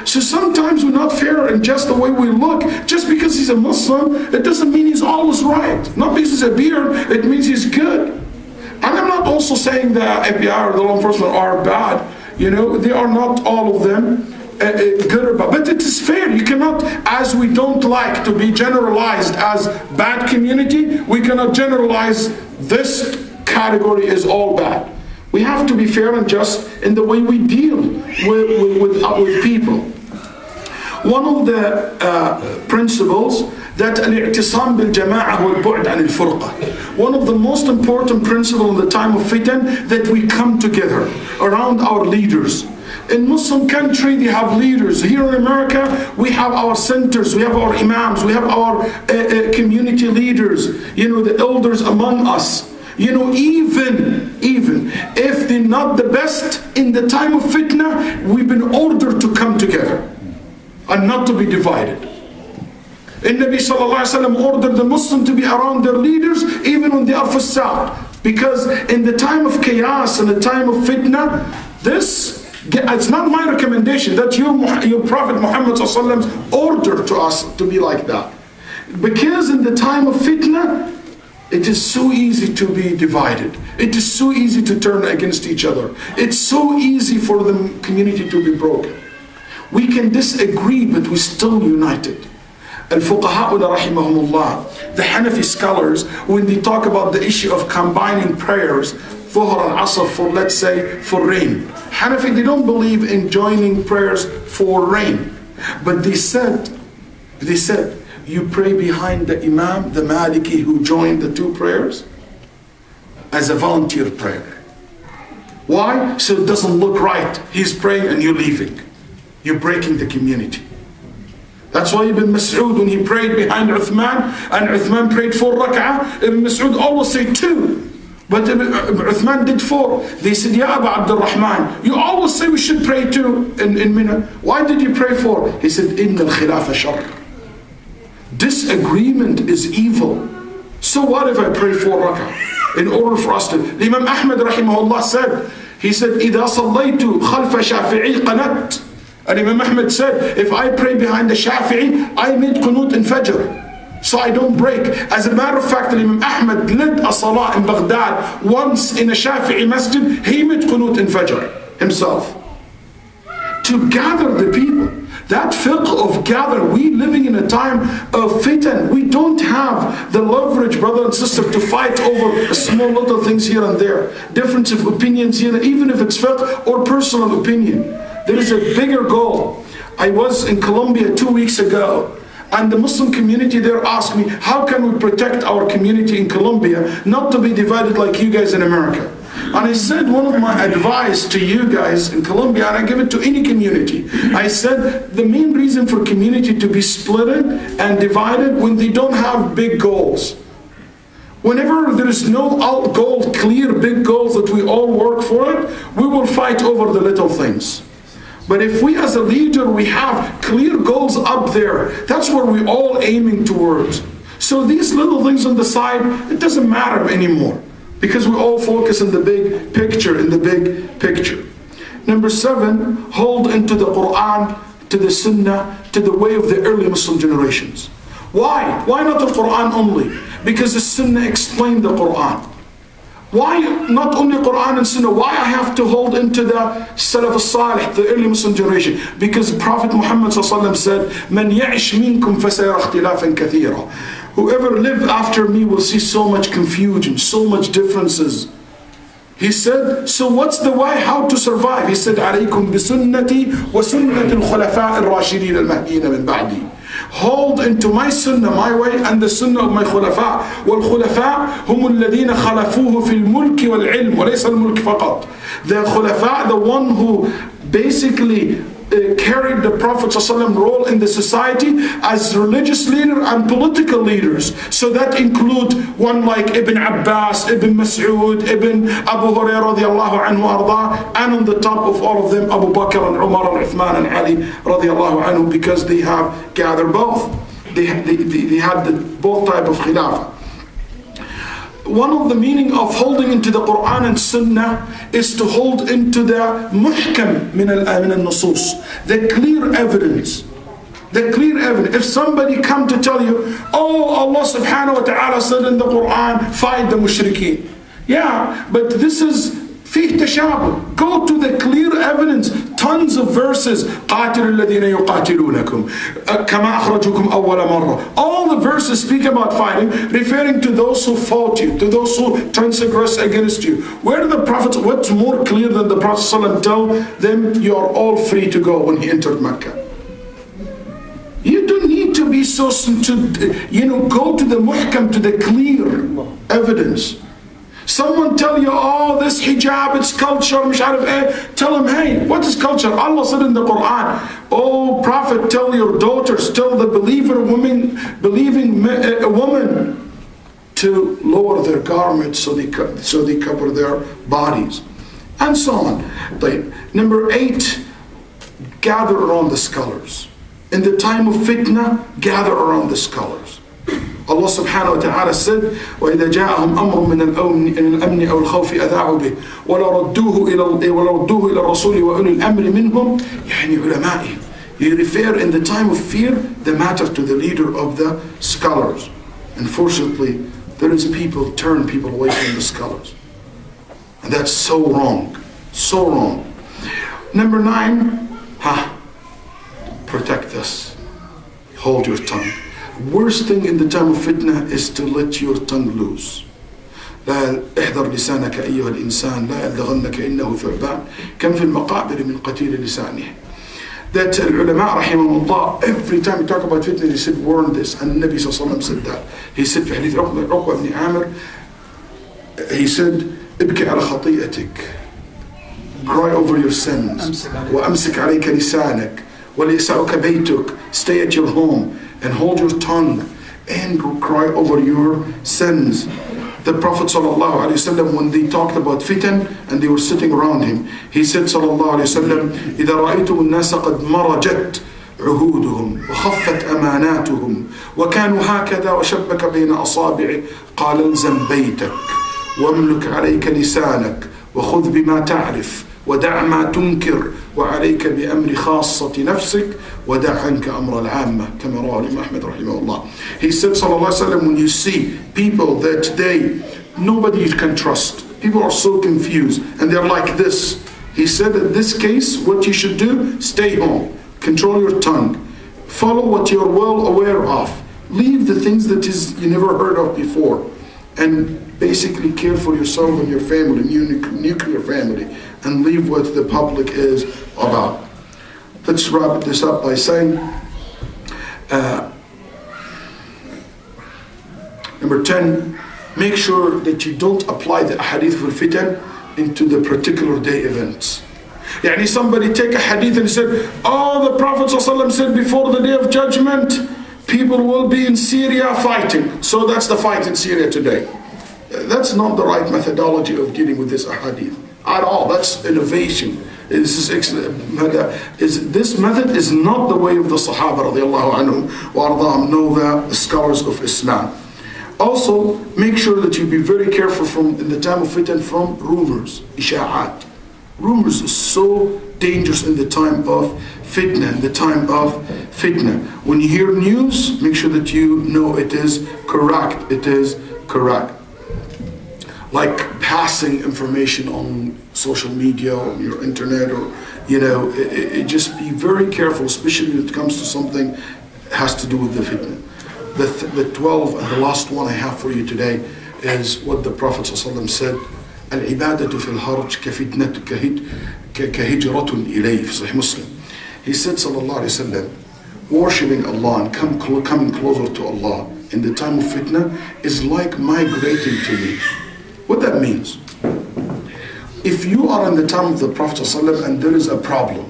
Speaker 1: So sometimes we're not fair in just the way we look. Just because he's a Muslim, it doesn't mean he's always right. Not because he's a beard, it means he's good. And I'm not also saying the FBI or the law enforcement are bad. You know, they are not all of them good or bad. But it is fair. You cannot, as we don't like to be generalized as bad community, we cannot generalize this category is all bad. We have to be fair and just in the way we deal with people. One of the principles that al-i'tisam bil-jama'ah wal-bu'd an al-furqa. One of the most important principles in the time of fitan, that we come together around our leaders. In Muslim country, they have leaders. Here in America, we have our centers, we have our imams, we have our community leaders, you know, the elders among us. You know, even if they're not the best in the time of fitna, we've been ordered to come together and not to be divided. And Nabi sallallahu alaihi wasallam ordered the Muslim to be around their leaders even when they are fasad. Because in the time of chaos and the time of fitna, it's not my recommendation, that's your Prophet Muhammad sallallahu alaihi wasallam's order to us to be like that. Because in the time of fitna, it is so easy to be divided. It is so easy to turn against each other. It's so easy for the community to be broken. We can disagree, but we're still united. Al-Fuqaha'una rahimahumullah, the Hanafi scholars, when they talk about the issue of combining prayers, Dhuhr and Asr for, let's say, for rain. Hanafi, they don't believe in joining prayers for rain. But they said, you pray behind the Imam, the Maliki, who joined the two prayers, as a volunteer prayer. Why? So it doesn't look right. He's praying and you're leaving. You're breaking the community. That's why Ibn Mas'ud, when he prayed behind Uthman, and Uthman prayed 4 rak'ah, Ibn Mas'ud always said 2. But Uthman did 4. They said, Ya Abu Abdul Rahman, you always say we should pray 2 in Mina. Why did you pray 4? He said, Inna al-khilafa shar. Disagreement is evil. So what if I pray 4 rak'ah? In order for us to... Imam Ahmad rahimahullah said, he said, إِذَا صَلَّيْتُ خَلْفَ شَافِعِي قَنَتْ. And Imam Ahmad said, if I pray behind the Shafi'i, I made qunut in Fajr. So I don't break. As a matter of fact, Imam Ahmad led a salah in Baghdad once in a Shafi'i masjid. He made qunut in Fajr himself. To gather the people. That fiqh of gather, we living in a time of fitan. We don't have the leverage, brother and sister, to fight over small little things here and there. Difference of opinions here, even if it's fiqh or personal opinion. There is a bigger goal. I was in Colombia 2 weeks ago, and the Muslim community there asked me, how can we protect our community in Colombia not to be divided like you guys in America? And I said, one of my advice to you guys in Colombia, and I give it to any community, I said, the main reason for community to be split and divided when they don't have big goals. Whenever there is no goal, clear big goals that we all work for it, we will fight over the little things. But if we as a leader, we have clear goals up there, that's where we're all aiming towards. So these little things on the side, it doesn't matter anymore, because we all focus on the big picture, Number 7, hold into the Quran, to the Sunnah, to the way of the early Muslim generations. Why? Why not the Quran only? Because the Sunnah explained the Quran. Why not only Quran and Sunnah? Why I have to hold into the Salaf al-Salih, the early Muslim generation? Because Prophet Muhammad said, "Man ya'ish minkum fasayara ikhtilafan kathira." Whoever live after me will see so much confusion, so much differences. He said, so what's the way, how to survive? He said, "Alaykum bi sunnati wa sunnati al-khulafa al-rashidin al-mahdiyyin min ba'di." Hold into my sunnah, my way, and the sunnah of my khulafa. وَالْخُلَفَاء هُمُ الَّذِينَ خَلَفُوهُ فِي الْمُلْكِ وَالْعِلْمِ وَلَيْسَ الْمُلْكِ فَقَطْ. The khulafa, the one who basically carried the Prophet ﷺ role in the society as religious leader and political leaders. So that include one like Ibn Abbas, Ibn Mas'ud, Ibn Abu Hurairah radiallahu anhu arda, and on the top of all of them, Abu Bakr and Umar and Uthman and Ali radiallahu anhu, because they have gathered both. They had both type of khilafah. One of the meaning of holding into the Quran and Sunnah is to hold into the muhkam min al-nusus, the clear evidence. The clear evidence. If somebody come to tell you, oh, Allah subhanahu wa ta'ala said in the Quran, fight the mushrikeen. Yeah, but this is فيه تشابه. Go to the clear evidence, tons of verses. قاتل الذين يقاتلونكم كما أخرجوكم أول مرة. All the verses speak about fighting, referring to those who fought you, to those who transgress against you. Where the Prophet, what's more clear than the Prophet ﷺ tell them, you are all free to go when he entered Mecca. You don't need to be so, go to the muhkam, to the clear evidence. Someone tell you, oh, this hijab, it's culture, tell them, hey, what is culture? Allah said in the Quran, oh, Prophet, tell your daughters, tell the believing woman to lower their garments so they cover their bodies, and so on. Number 8, gather around the scholars. In the time of fitna, gather around the scholars. Allah subhanahu wa ta'ala said, وَإِذَا جَاءَهُمْ أَمْرٌ مِنَ الْأَمْنِ أَوْ الْخَوْفِ أَذَاعُوا بِهِ وَلَرَدُّوهُ إِلَى الرَّسُولِ وَأُولِي الْأَمْرِ مِنْهُمْ يعني علمائهم. You refer in the time of fear the matter to the leader of the scholars. Unfortunately, there is turn people away from the scholars. And that's so wrong. So wrong. Number 9, protect this. Hold your tongue. Worst thing in the time of fitna is to let your tongue loose. لا احذر لسانك أيها الإنسان لا يلدغنك إنه ثعبان كم في المقابر من قتيل لسانه. That العلماء رحمهم الله, every time we talk about fitna, they said warn this, and the Nabi صلى الله عليه وسلم said that. He said في حديث عقبة بن عامر, he said ابكي على خطيئتك, cry over your sins, وأمسك عليك لسانك وليسعك بيتك, stay at your home and hold your tongue and cry over your sins. The Prophet ﷺ, when they talked about fitan and they were sitting around him, he said ﷺ, إِذَا رَأَيْتُمُ النَّاسَ قَدْ مَرَجَتْ عهودهم وخفت أماناتهم وكانوا هكذا وشبك بين أصابع قال الزم بيتك واملك عليك لسانك وخذ بما تعرف ودع ما تنكر وعليك بأمر خاصة نفسك ودع عنك أمر العامة كما رواه الإمام أحمد رحمه الله. He said sallallahu alaihi wasallam, when you see people that nobody can trust, people are so confused and they're like this, he said in this case what you should do, stay home, control your tongue, follow what you're well aware of, leave the things that you never heard of before, and basically care for yourself and your family, nuclear family, and leave what the public is about. Let's wrap this up by saying, number 10, make sure that you don't apply the hadith for fitan into the particular day events. Yani somebody take a hadith and said, the Prophet ﷺ said before the day of judgment, people will be in Syria fighting. So that's the fight in Syria today. That's not the right methodology of dealing with this hadith at all. That's innovation. This method is not the way of the Sahaba radiallahu anhum wa ardahum, know the scholars of Islam. Also, make sure that you be very careful in the time of fitan from rumors, isha'at. Rumors is so dangerous in the time of fitna, When you hear news, make sure that you know it is correct. It is correct. Like passing information on social media, or your internet, or just be very careful, especially when it comes to something that has to do with the fitna. The 12 and the last one I have for you today is what the Prophet ﷺ said, Al-ibadatu fil harj kahijratun ilayh, Sahih Muslim. He said sallallahu alayhi wa sallam, worshipping Allah and coming closer to Allah in the time of fitna is like migrating to me. What that means, if you are in the time of the Prophet ﷺ and there is a problem,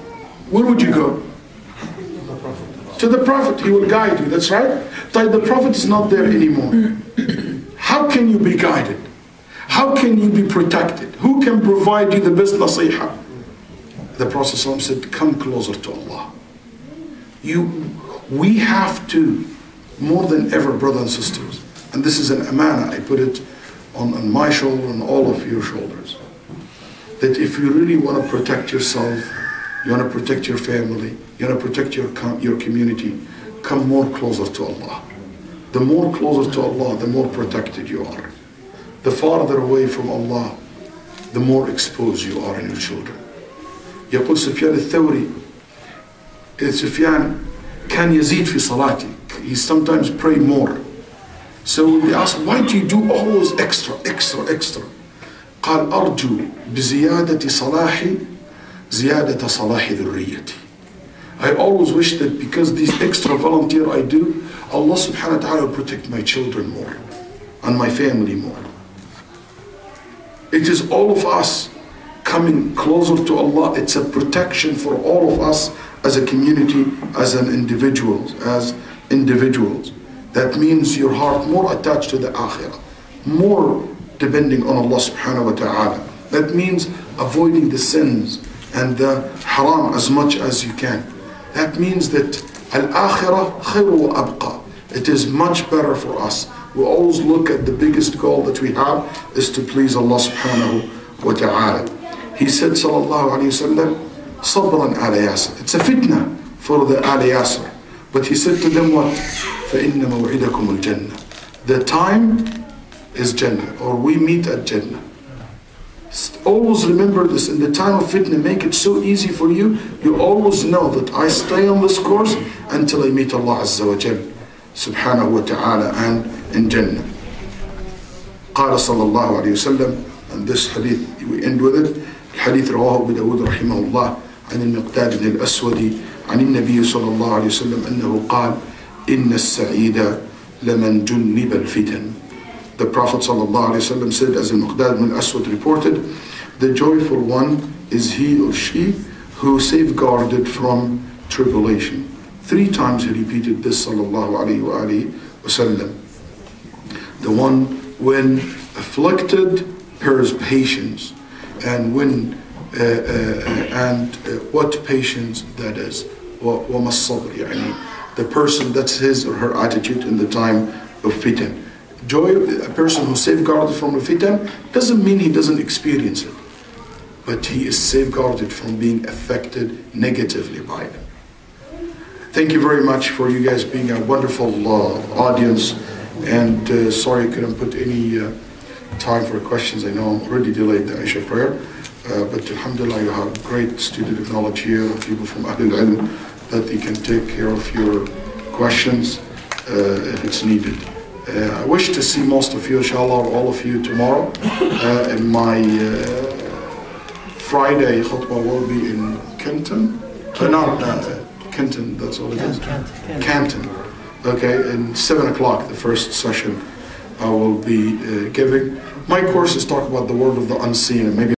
Speaker 1: where would you go? To the Prophet. He will guide you, that's right. But the Prophet is not there anymore. How can you be guided? How can you be protected? Who can provide you the best nasiha? The Prophet ﷺ said, come closer to Allah. We have to, more than ever, brothers and sisters, and this is an amana, I put it on my shoulder and all of your shoulders, that if you really want to protect yourself, you want to protect your family, you want to protect your community, come more closer to Allah. The more closer to Allah, the more protected you are. The farther away from Allah, the more exposed you are in your children. يقول سفيان الثوري, Sufyan كان يزيد في صلاتي. He sometimes pray more. So we ask, why do you do always extra? قال أرجو بزيادة صلاحي زيادة صلاح ذريتي. I always wish that because these extra volunteer I do, Allah subhanahu wa ta'ala will protect my children more and my family more. It is all of us coming closer to Allah. It's a protection for all of us as a community, as individuals. That means your heart more attached to the akhirah, more depending on Allah subhanahu wa ta'ala. That means avoiding the sins and the haram as much as you can. That means that al-akhirah khayru wa abqa. It is much better for us. We always look at the biggest goal that we have is to please Allah subhanahu wa ta'ala. He said, sallallahu alayhi wa sallam, sabran ala yasir. It's a fitna for the ala yasir. But he said to them what? فَإِنَّ مَوْعِدَكُمُ الْجَنَّةِ. The time is Jannah, or we meet at Jannah. Always remember this, in the time of fitna, make it so easy for you. You always know that I stay on this course until I meet Allah Azza wa Jal, subhanahu wa ta'ala, and in Jannah. قال صلى الله عليه وسلم, and this hadith, we end with it. الحديث رواه أبو داود رحمه الله عن المقداد بن الأسود عن النبي صلى الله عليه وسلم أنه قال إن السعيد لمن جنب الفتن. The Prophet ﷺ said, as Al-Muqdad bin Aswad reported, the joyful one is he or she who safeguarded from tribulation. 3 times he repeated this, sallallahu alayhi wasallam. The one when afflicted, bears patience, and when what patience that is. وَمَا الصَّبْرِ, يعني the person, that's his or her attitude in the time of fitan. Joy, a person who safeguarded from the fitan, doesn't mean he doesn't experience it, but he is safeguarded from being affected negatively by them. Thank you very much for you guys being a wonderful audience, and sorry I couldn't put any time for questions. I know I'm already delayed the Isha prayer, but alhamdulillah, you have great student of knowledge here, and people from ILM that they can take care of your questions if it's needed. I wish to see most of you, inshallah, or all of you tomorrow. And my Friday khutbah will be in Kenton. Kenton, that's all it is. Canton. Okay, and 7 o'clock, the first session I will be giving. My courses talk about the world of the unseen, and maybe